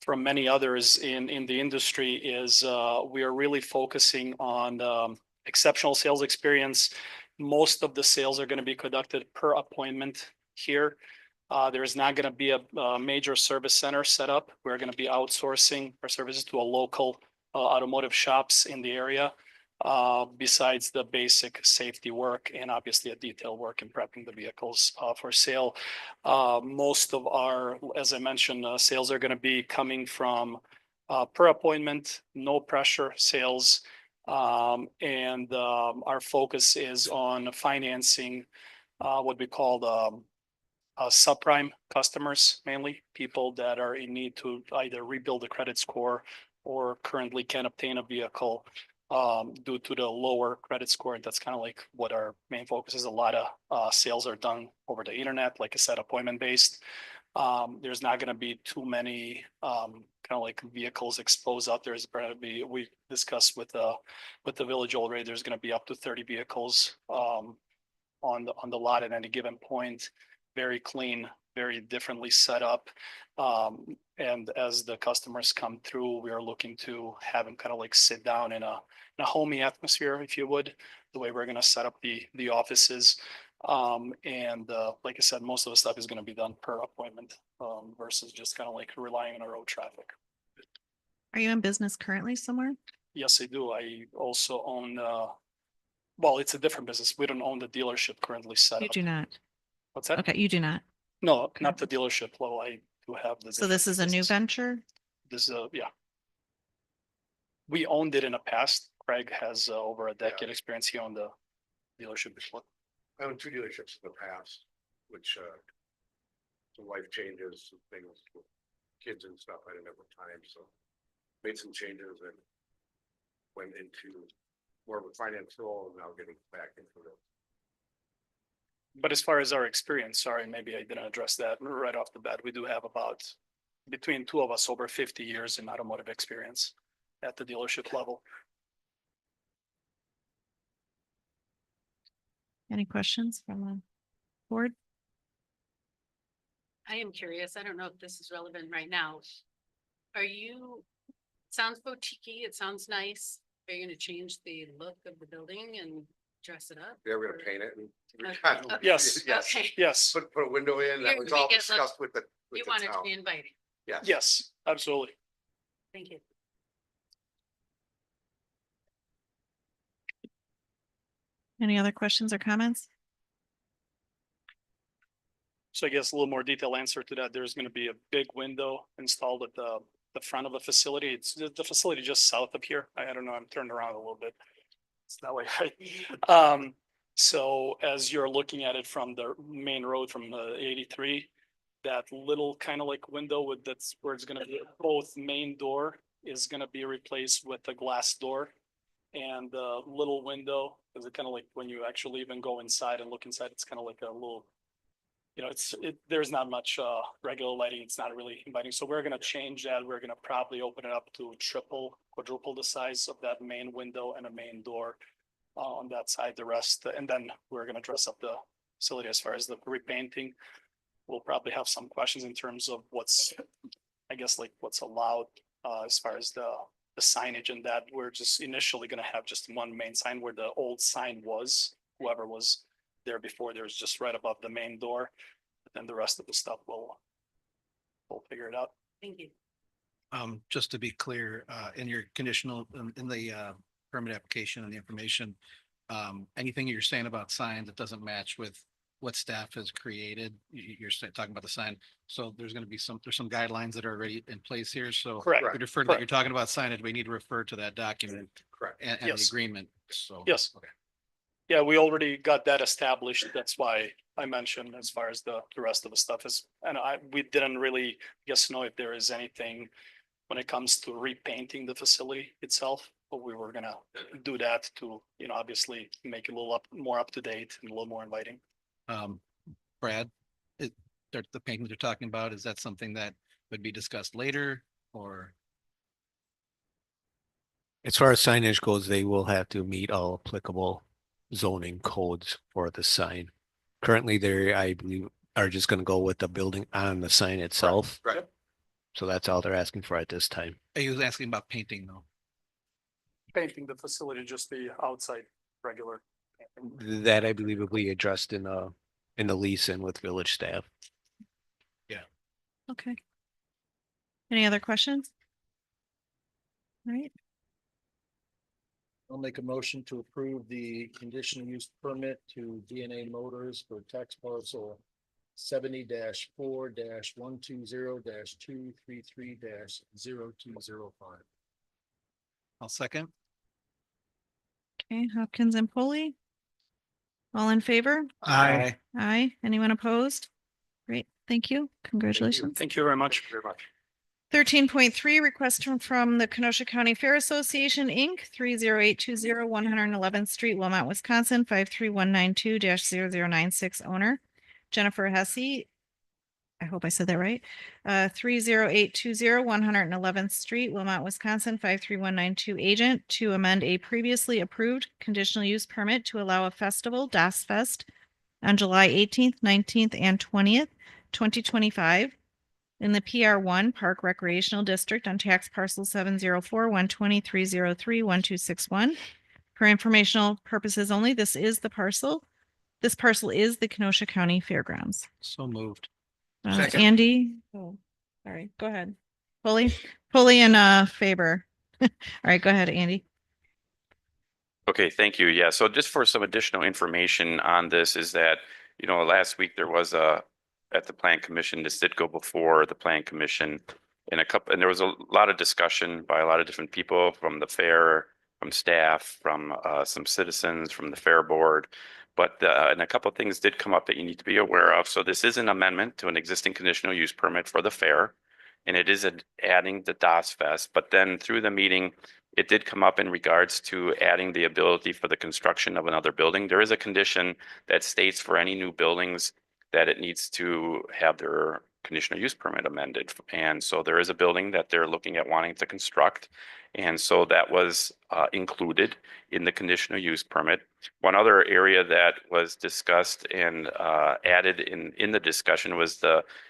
many others in the industry is we are really focusing on exceptional sales experience. Most of the sales are going to be conducted per appointment here. There is not going to be a major service center set up. We're going to be outsourcing our services to a local automotive shops in the area. Besides the basic safety work and obviously a detailed work in prepping the vehicles for sale. Most of our, as I mentioned, sales are going to be coming from per appointment, no pressure sales. And our focus is on financing what we call the subprime customers, mainly people that are in need to either rebuild a credit score or currently can't obtain a vehicle due to the lower credit score. And that's kind of like what our main focus is. A lot of sales are done over the internet, like I said, appointment based. There's not going to be too many kind of like vehicles exposed out there. There's going to be, we discussed with the village already, there's going to be up to 30 vehicles on the lot at any given point. Very clean, very differently set up. And as the customers come through, we are looking to have them kind of like sit down in a homey atmosphere, if you would, the way we're going to set up the offices. And like I said, most of the stuff is going to be done per appointment versus just kind of like relying on our road traffic. Are you in business currently somewhere? Yes, I do. I also own, well, it's a different business. We don't own the dealership currently set You up. do not. What's that? Okay, you do not. No, not the dealership level. I do have the. So this is a new business. venture? This is yeah. We owned it in the past. Craig has over a decade experience. He owned the dealership before. I owned two dealerships in the past, which some life changes, some things with kids and stuff. I didn't have time, so made some changes and went into more of a finance role and now getting back into it. But as far as our experience, sorry, maybe I didn't address that right off the bat. We do have about between two of us over 50 years in automotive experience at the dealership level. Any questions from the board? I am curious. I don't know if this is relevant right now. Are you, sounds boutique-y, it sounds nice. Are you gonna change the look of the building and dress it up? Yeah, we're gonna paint it and. Yes. Yes, Okay. Yes, put a window in, that You're was gonna all make it look- discussed with the You want it to town. be inviting. Yes. yes, absolutely. Thank you. Any other questions or comments? So I guess a little more detailed answer to that. There's going to be a big window installed at the front of the facility. It's the facility just south of here. I don't know. I'm turned around a little bit. It's that way, right? So as you're looking at it from the main road from the 83, that little kind of like window with that's where it's going to be both main door is going to be replaced with a glass door. And the little window is kind of like when you actually even go inside and look inside, it's kind of like a little, you know, there's not much regular lighting. It's not really inviting. So we're going to change that. We're going to probably open it up to quadruple the size of that main window and a main door on that side. The rest, and then we're going to dress up the facility as far as the repainting. We'll probably have some questions in terms of what's, I guess, like what's allowed as far as the signage and that. We're just initially going to have just one main sign where the old sign was, whoever was there before, there's just right above the main door. But then the rest of the stuff we'll figure it out. Thank you. Just to be clear, in your conditional, in the permit application and the information, anything you're saying about signs that doesn't match with what staff has created, you're talking about the sign. So there's going to be there's some guidelines that are already in place here. So Correct. we refer to that you're talking about signage, we need to refer to that document. Correct. And the Yes. agreement. So. Yes. Okay. Yeah, we already got that established. That's why I mentioned as far as the rest of the stuff is, and we didn't really know if there is anything when it comes to repainting the facility itself, but we were gonna do that to, obviously make it a little more up to date and a little more inviting. Brad, the paintings you're talking about, is that something that would be discussed later or? As far as signage goes, they will have to meet all applicable zoning codes for the sign. Currently, they, I believe, are just gonna go with the building on the sign itself. Right. So that's all they're asking for at this time. He was asking about painting though. Painting the facility, just the outside regular. painting. That I believe will be addressed in the lease and with village staff. Okay. Any other questions? All right, I'll make a motion to approve the conditional use permit to DNA Motors for tax parcel 70-4-120-233-0205. I'll second. okay, Hopkins and Polly. All in favor? Aye. Aye. Anyone opposed? Great, thank you. Congratulations. Thank you very much. Thank you very much. 13.3, request from the Kenosha County Fair Association, Inc., 30820 111th Street, Wilmot, Wisconsin, 53192-0096, owner Jennifer Hesse. I hope I said that right. 30820 111th Street, Wilmot, Wisconsin, 53192, agent, to amend a previously approved conditional use permit to allow a festival, Das Fest, on July 18th, 19th, and 20th, 2025. In the PR1 Park Recreational District on tax parcel 704-120-303-1261. For informational purposes only, this parcel is the Kenosha County Fairgrounds. So moved. Second. Andy, oh, sorry, go ahead. Pulley and Faber. All right, go ahead, Andy. Okay, thank you. Yeah, so just for some additional information on this is that, last week there was at the Plan Commission, this did go before the Plan Commission and there was a lot of discussion by a lot of different people from the fair, from staff, from some citizens, from the fair board. But and a couple of things did come up that you need to be aware of. So this is an amendment to an existing conditional use permit for the fair. And it is adding the Das Fest, but then through the meeting, it did come up in regards to adding the ability for the construction of another building. There is a condition that states for any new buildings that it needs to have their conditional use permit amended. And so there is a building that they're looking at wanting to construct. And so that was included in the conditional use permit. One other area that was discussed and added in the discussion was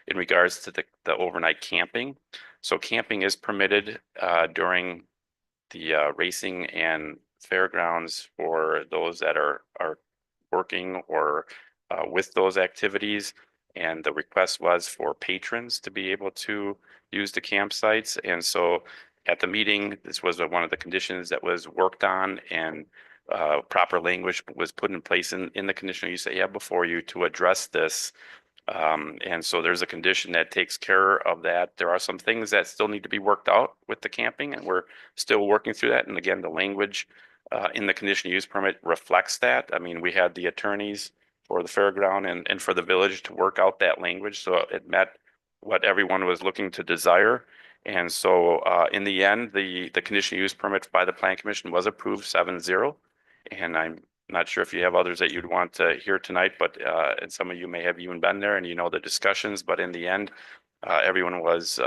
in regards to the overnight camping. So camping is permitted during the racing and fairgrounds for those that are working or with those activities. And the request was for patrons to be able to use the campsites. And so at the meeting, this was one of the conditions that was worked on, and proper language was put in place in the conditional use that you have before you to address this. And so there's a condition that takes care of that. There are some things that still need to be worked out with the camping, and we're still working through that. And again, the language in the conditional use permit reflects that. I mean, we had the attorneys for the fairground and for the village to work out that language, so it met what everyone was looking to desire. And so in the end, the conditional use permit by the Plan Commission was approved 7-0. And I'm not sure if you have others that you'd want to hear tonight, but and some of you may have even been there and the discussions, but in the end, everyone was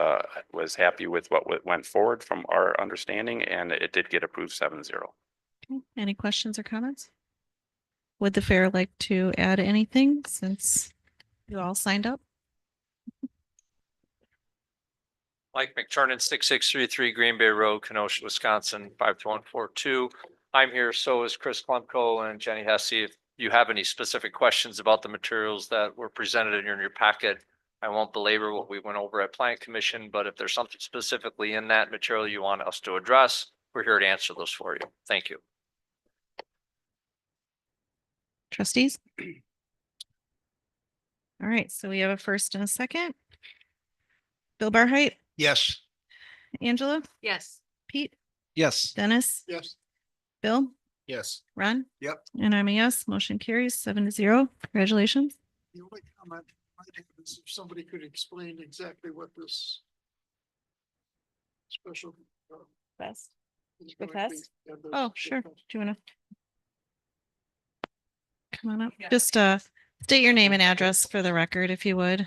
happy with what went forward from our understanding, and it did get approved 7-0. Okay. Any questions or comments? Would the fair like to add anything since you all signed up? Mike McTurnan, 6633 Green Bay Road, Kenosha, Wisconsin, 52142. I'm here, so is Chris Klemko and Jenny Hesse. If you have any specific questions about the materials that were presented in your packet, I won't belabor what we went over at Plan Commission, but if there's something specifically in that material you want us to address, we're here to answer those for you. Thank you. Trustees? All right, so we have a first and a second. Bill Barheit, Yes. Angela, Yes. Pete, Yes. Dennis, Yes. Bill, Yes. Ron? Yep. And I'm a yes, motion carries 7-0. Congratulations. The only comment I have is if somebody could explain exactly what this special. Best. is The going to be. fest? Yeah, the- Oh, the sure. fest. Do you wanna? Come on up. Just state your name and address for the record, if you would.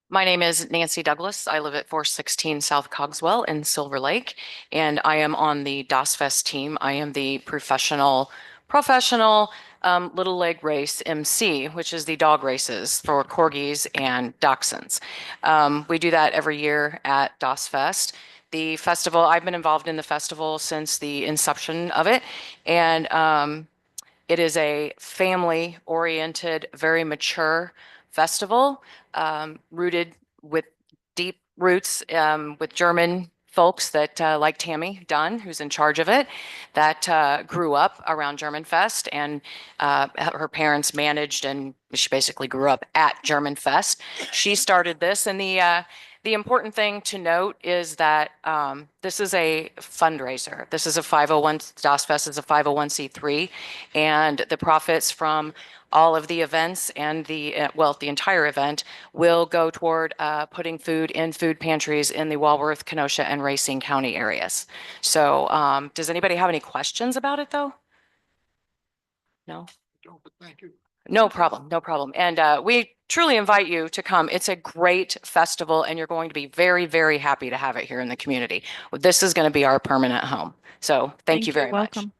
My name is Nancy Douglas. I live at 416 South Cogswell in Silver Lake, and I am on the DOS Fest team. I am the professional little leg race MC, which is the dog races for corgis and dachshunds. We do that every year at DOS Fest. The festival, I've been involved in the festival since the inception of it, and it is a family-oriented, very mature festival, rooted with deep roots with German folks that like Tammy Dunn, who's in charge of it, that grew up around German Fest, and her parents managed, and she basically grew up at German Fest. She started this, and the important thing to note is that this is a fundraiser. This is a 501, DOS Fest is a 501c3, and the profits from all of the events and the entire event will go toward putting food in food pantries in the Walworth, Kenosha, and Racine County areas. So does anybody have any questions about it, though? No? Don't, but thank you. No problem, no problem. And we truly invite you to come. It's a great festival, and you're going to be very, very happy to have it here in the community. This is going to be our permanent home. So thank you very much. Welcome.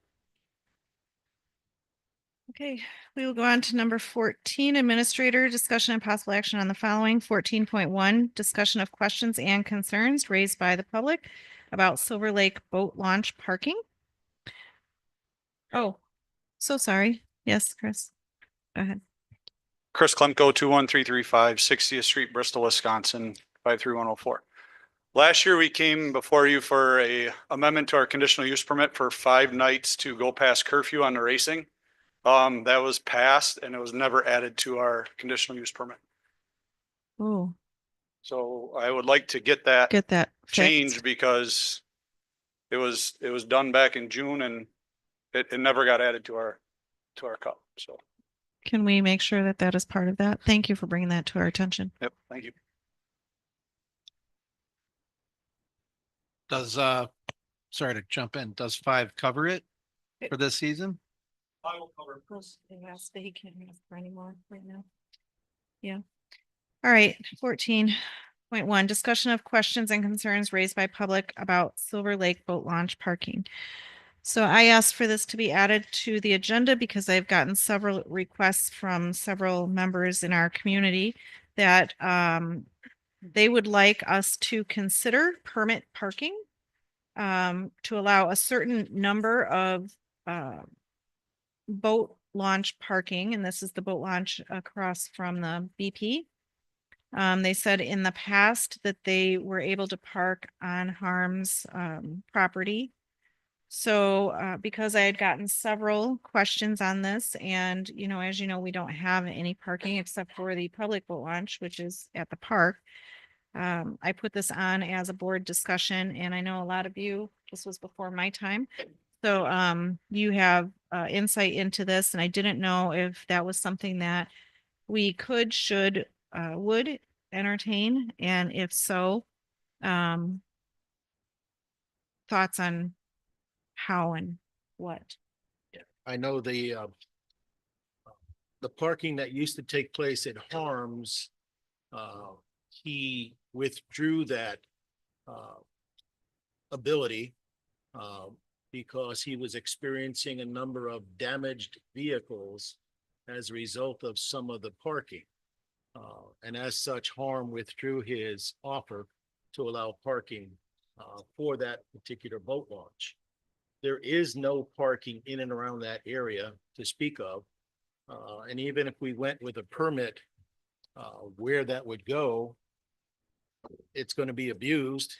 Okay, we will go on to number 14, Administrator, discussion and possible action on the following. 14.1, discussion of questions and concerns raised by the public about Silver Lake boat launch parking. Oh, so sorry. Yes, Chris. Go ahead. Chris Klemko, 21335 60th Street, Bristol, Wisconsin, 53104. Last year, we came before you for a amendment to our conditional use permit for 5 nights to go past curfew on the racing. That was passed and it was never added to our conditional use permit. Oh, So I would like to get that fixed. changed because it was done back in June and it never got added to our cup. So, Can we make sure that that is part of that? Thank you for bringing that to our attention. yep, thank you. Does, sorry to jump in, does 5 cover it for this season? I will cover. He can't ask for any more right now. Yeah. All right, 14.1, discussion of questions and concerns raised by public about Silver Lake boat launch parking. So I asked for this to be added to the agenda because I've gotten several requests from several members in our community that they would like us to consider permit parking to allow a certain number of boat launch parking, and this is the boat launch across from the BP. They said in the past that they were able to park on Harm's property. So because I had gotten several questions on this, and as you know, we don't have any parking except for the public boat launch, which is at the park. I put this on as a board discussion, and I know a lot of you, this was before my time. So you have insight into this, and I didn't know if that was something that we could, should, would entertain, and if so, thoughts on how and what. I know the parking that used to take place at Harms, he withdrew that ability because he was experiencing a number of damaged vehicles as a result of some of the parking. And as such, Harm withdrew his offer to allow parking for that particular boat launch. There is no parking in and around that area to speak of. And even if we went with a permit where that would go, it's going to be abused.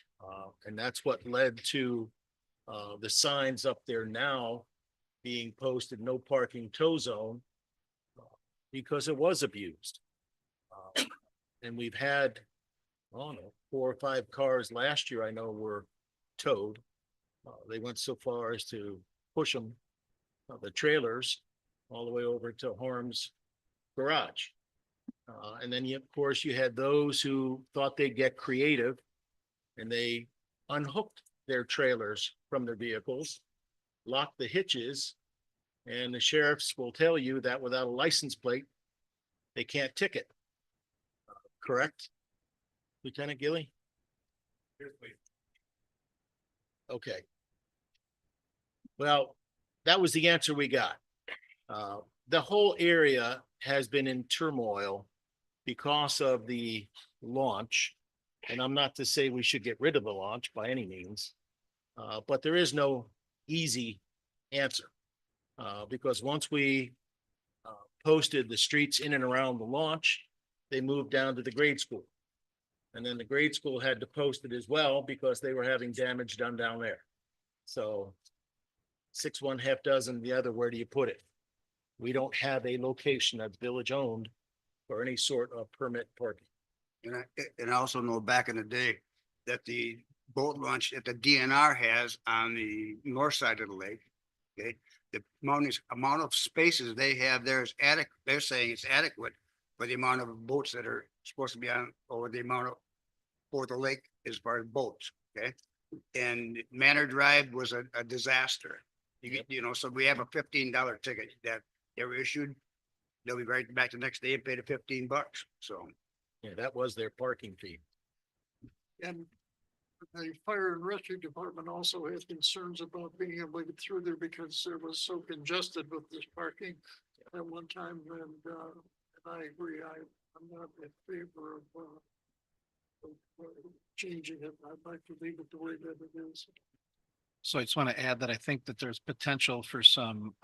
And that's what led to the signs up there now being posted, no parking tow zone, because it was abused. And we've had, I don't know, 4 or 5 cars last year I know were towed They went so far as to push them, the trailers, all the way over to Horm's garage. And then of course, you had those who thought they'd get creative and they unhooked their trailers from their vehicles, locked the hitches, and the sheriffs will tell you that without a license plate, they can't ticket. Correct? Lieutenant Gilly? Okay. Well, that was the answer we got. The whole area has been in turmoil because of the launch. And I'm not to say we should get rid of the launch by any means, but there is no easy answer. Because once we posted the streets in and around the launch, they moved down to the grade school. And then the grade school had to post it as well because they were having damage done down there. So 6 one, half dozen the other, where do you put it? We don't have a location that's village owned for any sort of permit parking. And I also know back in the day that the boat launch that the DNR has on the north side of the lake, okay, the amount of spaces they have there is adequate. They're saying it's adequate for the amount of boats that are supposed to be on, or the amount of for the lake as far as boats, okay? And Manor Drive was a disaster. You know, so we have a $15 ticket that they were issued. They'll be right back the next day and pay the $15. So. Yeah, that was their parking fee. And the fire and rescue department also had concerns about being able to get through there because it was so congested with this parking at one time. And I agree, I'm not in favor of changing it. I'd like to leave it the way that it is. So I just want to add that I think that there's potential for some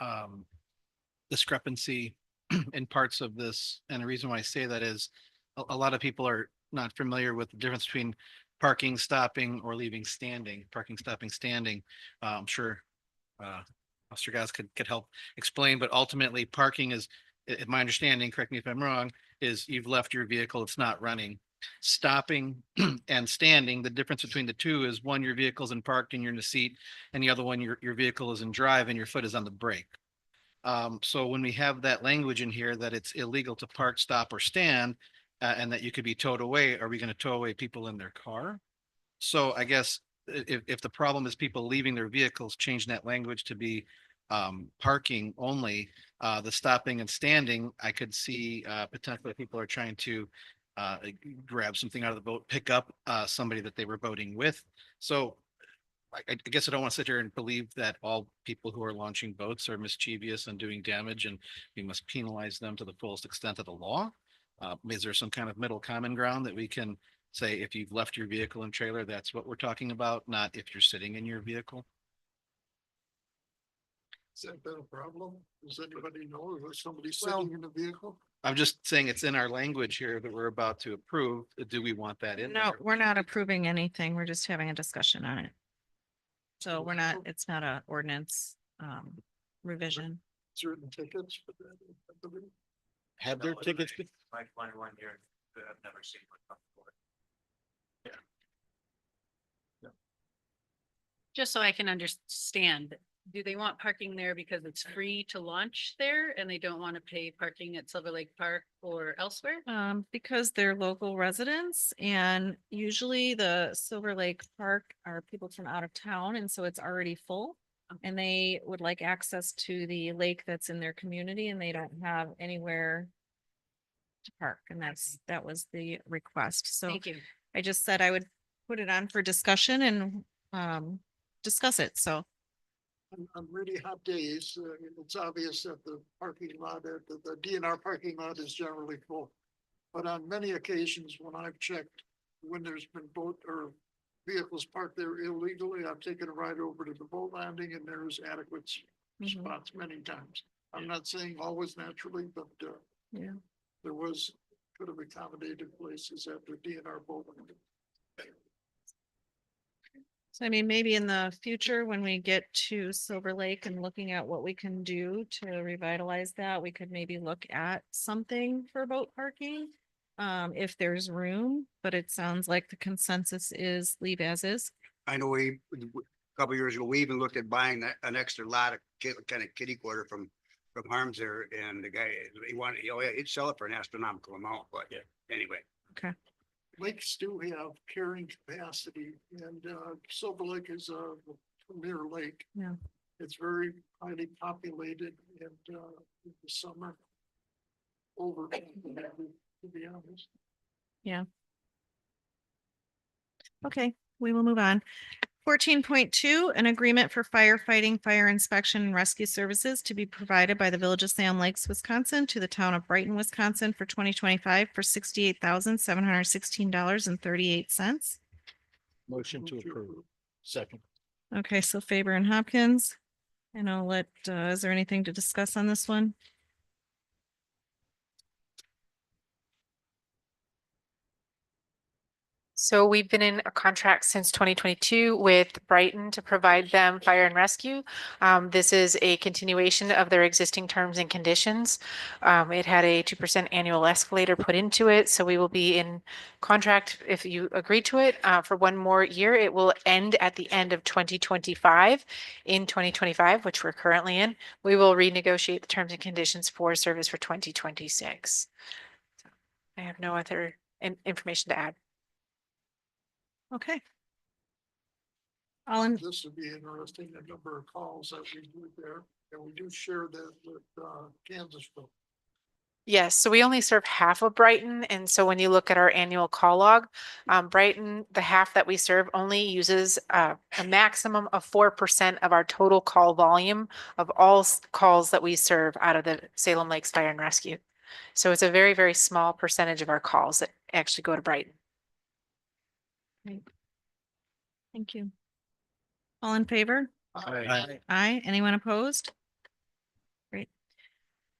discrepancy in parts of this. And the reason why I say that is a lot of people are not familiar with the difference between parking, stopping, or leaving standing, parking, stopping, standing. I'm sure Officer Gaz could help explain, but ultimately parking is, in my understanding, correct me if I'm wrong, is you've left your vehicle, it's not running. Stopping and standing, the difference between the two is one, your vehicle's in parked and you're in the seat, and the other one, your vehicle is in drive and your foot is on the brake. So when we have that language in here that it's illegal to park, stop, or stand, and that you could be towed away, are we going to tow away people in their car? So I guess if the problem is people leaving their vehicles, changing that language to be parking only, the stopping and standing, I could see potentially people are trying to grab something out of the boat, pick up somebody that they were boating with. So I guess I don't want to sit here and believe that all people who are launching boats are mischievous and doing damage and we must penalize them to the fullest extent of the law. Is there some kind of middle common ground that we can say, if you've left your vehicle and trailer, that's what we're talking about, not if you're sitting in your vehicle? Is that been a problem? Does anybody know if somebody's sitting in a vehicle? I'm just saying it's in our language here that we're about to approve. Do we want that in No, there? we're not approving anything. We're just having a discussion on it. So we're not, it's not a ordinance revision. Certain tickets for that, I believe. Have their tickets been? My 21 year, I've never seen one come before. Just so I can understand, do they want parking there because it's free to launch there and they don't want to pay parking at Silver Lake Park or elsewhere? Because they're local residents and usually the Silver Lake Park are people from out of town and so it's already full. And they would like access to the lake that's in their community and they don't have anywhere to park. And that was the request. So Thank you. I just said I would put it on for discussion and discuss it. So On really hot days, it's obvious that the parking lot, the DNR parking lot is generally full. But on many occasions, when I've checked, when there's been boat or vehicles parked there illegally, I've taken a ride over to the boat landing and there's adequate spots many times. I'm not saying always naturally, but yeah, there could have accommodated places at the DNR boat landing. so I mean, maybe in the future, when we get to Silver Lake and looking at what we can do to revitalize that, we could maybe look at something for boat parking. If there's room, but it sounds like the consensus is leave as is. I know a couple years ago, we even looked at buying an extra lot of kind of kitty quarter from Harms there, and the guy, he wanted, oh yeah, he'd sell it for an astronomical amount, but anyway. Okay. Lakes do have carrying capacity, and Silver Lake is a premier lake. Yeah. It's very highly populated, and in the summer over, to be honest. Yeah. Okay, we will move on. 14.2, an agreement for firefighting, fire inspection and rescue services to be provided by the Village of Salem Lakes, Wisconsin to the town of Brighton, Wisconsin for 2025 for $68,716.38. Motion to approve. Second. Okay, so Faber and Hopkins. And I'll let, is there anything to discuss on this one? So we've been in a contract since 2022 with Brighton to provide them fire and rescue. This is a continuation of their existing terms and conditions. It had a 2% annual escalator put into it, so we will be in contract if you agree to it for one more year. It will end at the end of 2025. In 2025, which we're currently in, we will renegotiate the terms and conditions for service for 2026. I have no other information to add. Okay. All in, This would be interesting, the number of calls that we do there, and we do share that with Kansasville. Yes, so we only serve half of Brighton, and so when you look at our annual call log, Brighton, the half that we serve only uses a maximum of 4% of our total call volume of all calls that we serve out of the Salem Lakes Fire and Rescue. So it's a very, very small percentage of our calls that actually go to Brighton. Great. Thank you. All in favor? Aye. Aye. Anyone opposed? Great.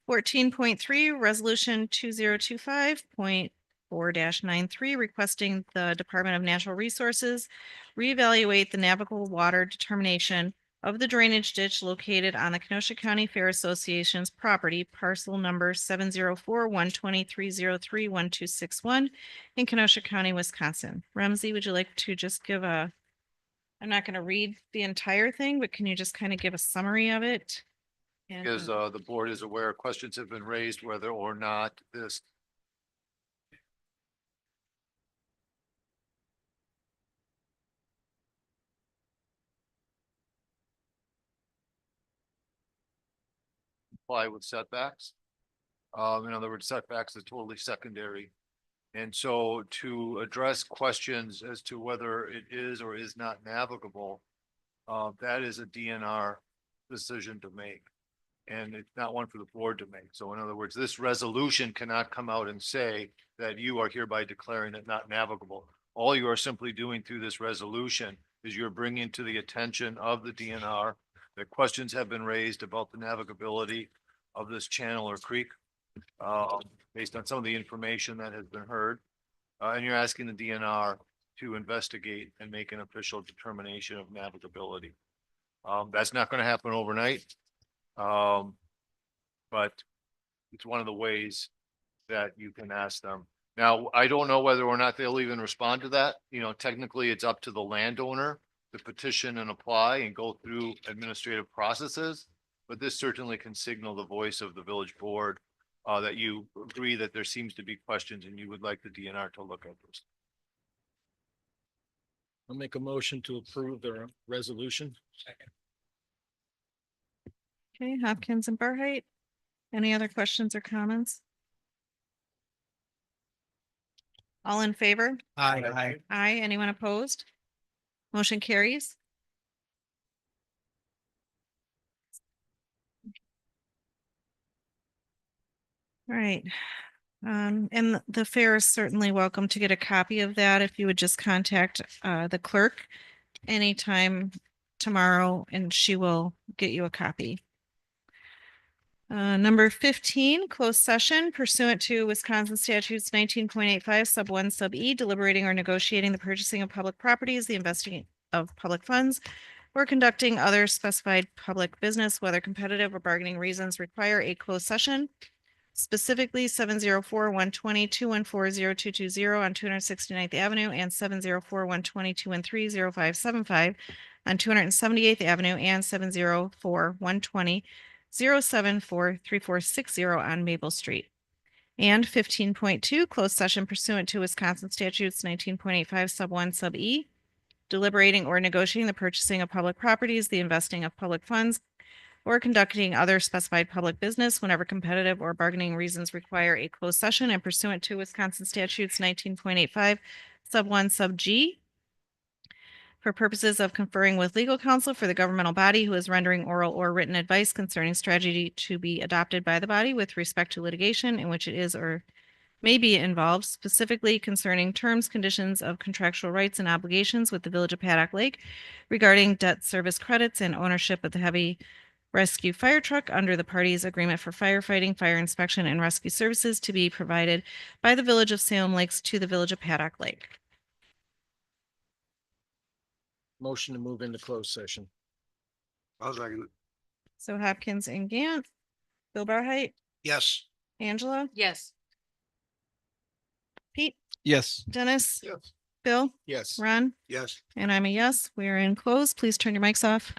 14.3, resolution 2025.4-93, requesting the Department of Natural Resources reevaluate the navigable water determination of the drainage ditch located on the Kenosha County Fair Association's property, parcel number 704-123-03-1261 in Kenosha County, Wisconsin. Ramsey, would you like to just give I'm not going to read the entire thing, but can you just kind of give a summary of it? And, Because the board is aware, questions have been raised whether or not this comply with setbacks. In other words, setbacks are totally secondary. And so to address questions as to whether it is or is not navigable, that is a DNR decision to make. And it's not one for the board to make. So in other words, this resolution cannot come out and say that you are hereby declaring it not navigable. All you are simply doing through this resolution is you're bringing to the attention of the DNR that questions have been raised about the navigability of this channel or creek, based on some of the information that has been heard. And you're asking the DNR to investigate and make an official determination of navigability. That's not going to happen overnight. But it's one of the ways that you can ask them. Now, I don't know whether or not they'll even respond to that. You know, technically it's up to the landowner to petition and apply and go through administrative processes. But this certainly can signal the voice of the village board that you agree that there seems to be questions and you would like the DNR to look at this. I'll make a motion to approve the resolution. Second. okay, Hopkins and Barheit. Any other questions or comments? All in favor? Aye. Aye. Anyone opposed? Motion carries. All right. And the fair is certainly welcome to get a copy of that. If you would just contact the clerk anytime tomorrow and she will get you a copy. Number 15, closed session pursuant to Wisconsin statutes 19.85 sub 1 sub E, deliberating or negotiating the purchasing of public properties, the investing of public funds, or conducting other specified public business, whether competitive or bargaining reasons require a closed session. Specifically 704-120-214-0220 on 269th Avenue and 704-120-213-0575 on 278th Avenue and 704-120-074-3460 on Maple Street. And 15.2, closed session pursuant to Wisconsin statutes 19.85 sub 1 sub E, deliberating or negotiating the purchasing of public properties, the investing of public funds, or conducting other specified public business whenever competitive or bargaining reasons require a closed session and pursuant to Wisconsin statutes 19.85 sub 1 sub G, for purposes of conferring with legal counsel for the governmental body who is rendering oral or written advice concerning strategy to be adopted by the body with respect to litigation in which it is or may be involved, specifically concerning terms, conditions of contractual rights and obligations with the Village of Paddock Lake regarding debt service credits and ownership of the heavy rescue fire truck under the parties' agreement for firefighting, fire inspection, and rescue services to be provided by the Village of Salem Lakes to the Village of Paddock Lake. Motion to move into closed session. I'll second it. So Hopkins and Gant, Bill Barheit, Yes. Angela, Yes. Pete, Yes. Dennis, Yes. Bill, Yes. Ron, Yes. and I'm a yes. We are in close. Please turn your mics off.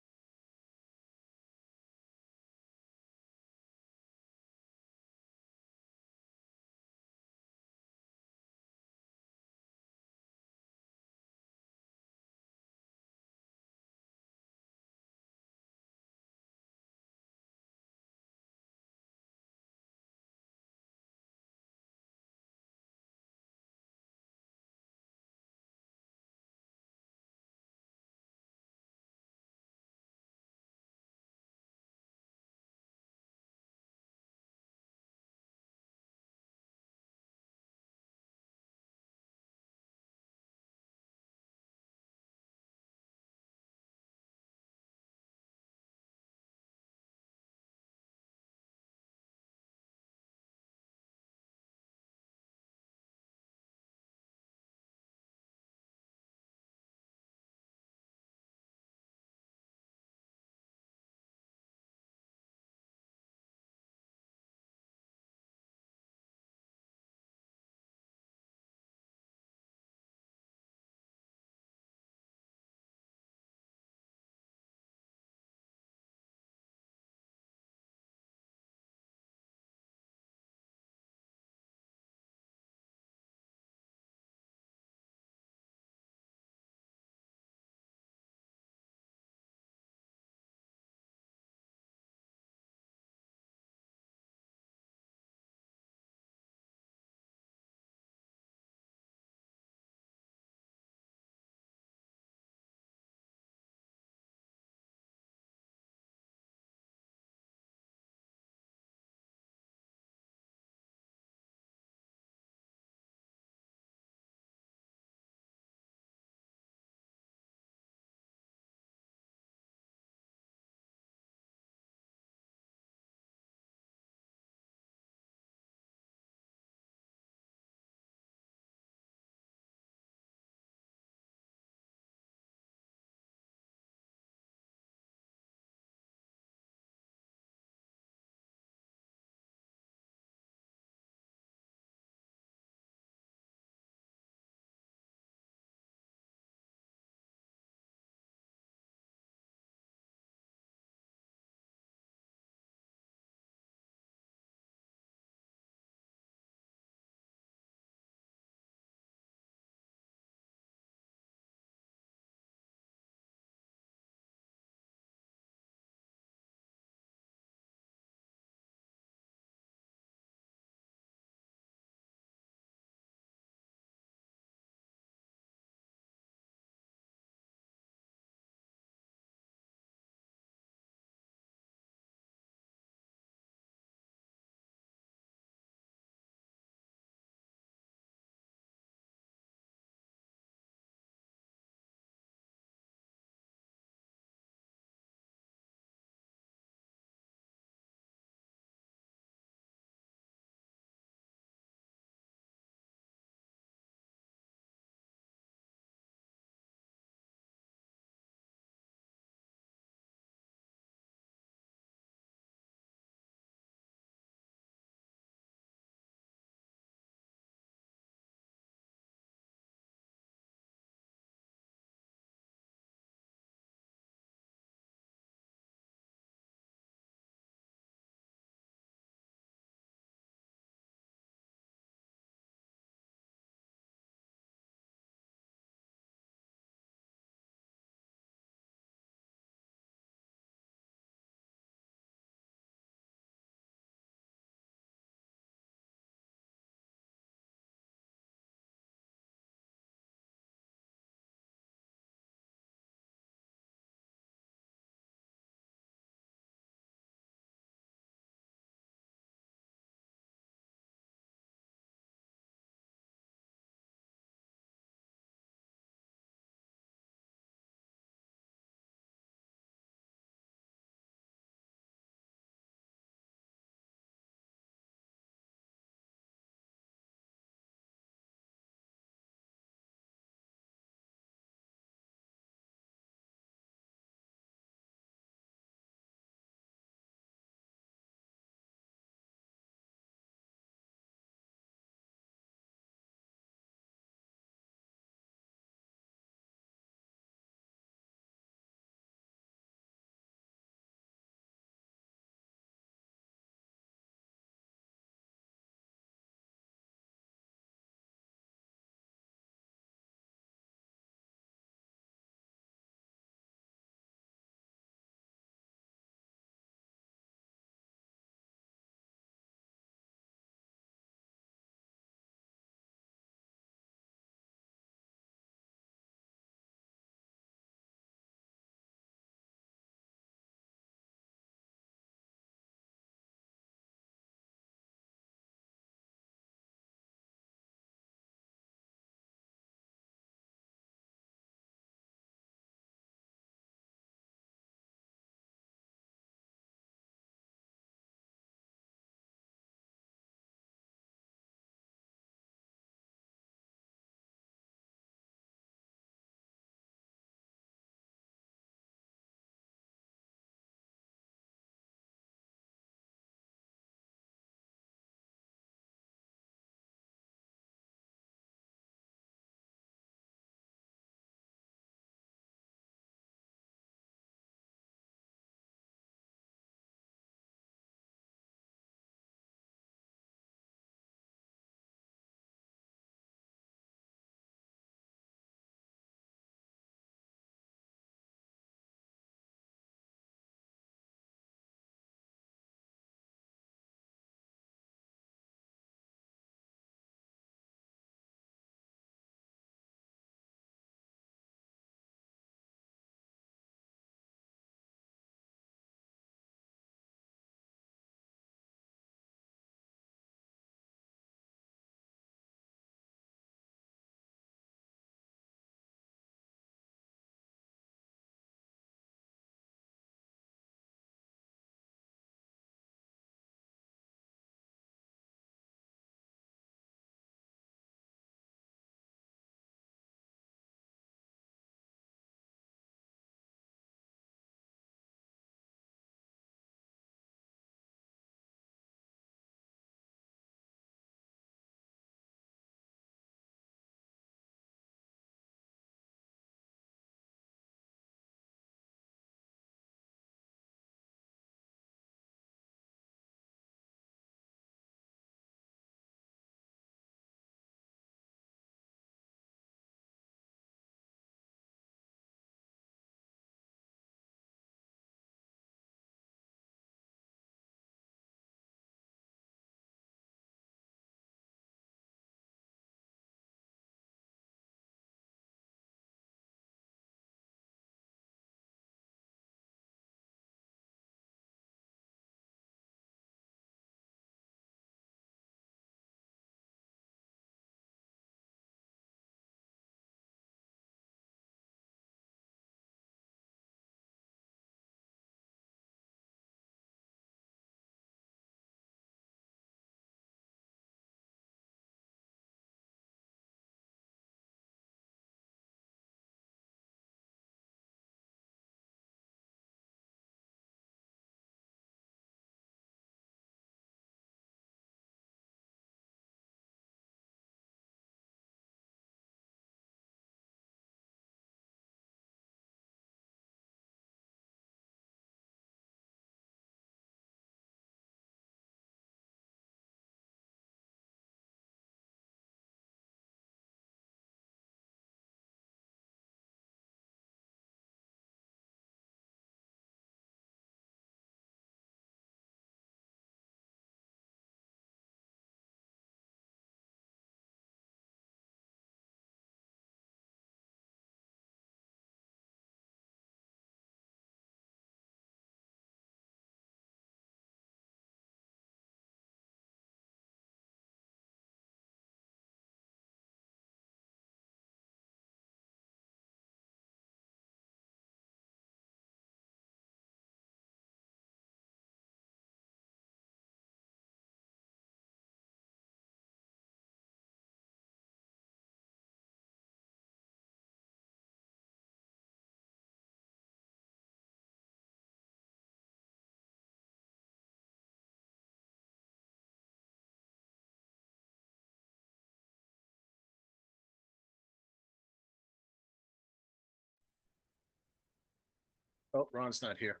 Oh, Ron's not here.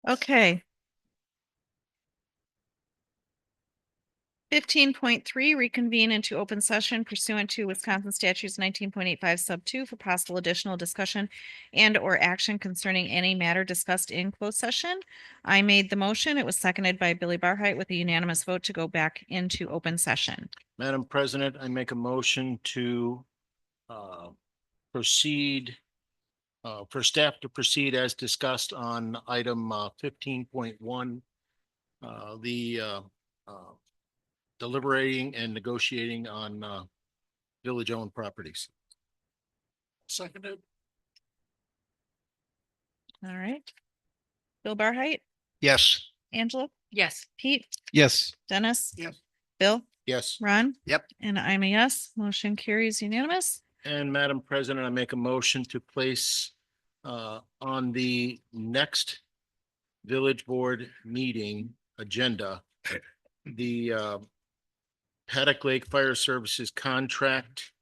Okay. 15.3, reconvene into open session pursuant to Wisconsin statutes 19.85 sub 2 for possible additional discussion and or action concerning any matter discussed in closed session. I made the motion. It was seconded by Billy Barheit with a unanimous vote to go back into open session. Madam President, I make a motion to proceed for staff to proceed as discussed on item 15.1. The deliberating and negotiating on village-owned properties. Seconded. All right. Bill Barheit, Yes. Angela, Yes. Pete, Yes. Dennis. Yes. Bill, Yes. Ron. Yep. And I'm a yes. Motion carries unanimous. And Madam President, I make a motion to place on the next village board meeting agenda, the Paddock Lake Fire Services contract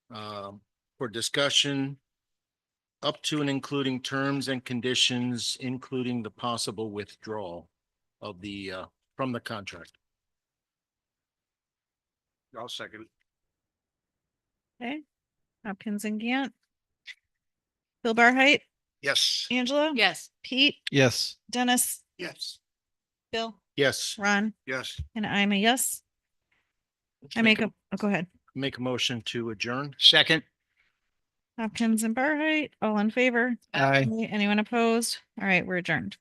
for discussion up to and including terms and conditions, including the possible withdrawal of the from the contract. I'll second. Okay. Hopkins and Gant. Bill Barheit, Yes. Angela. Yes. Pete, Yes. Dennis, Yes. Bill, Yes, Ron, Yes. and I'm a yes. I make a, oh, go ahead. make a motion to adjourn. Second. Hopkins and Barheit, all in favor? Aye. Anyone opposed? All right, we're adjourned.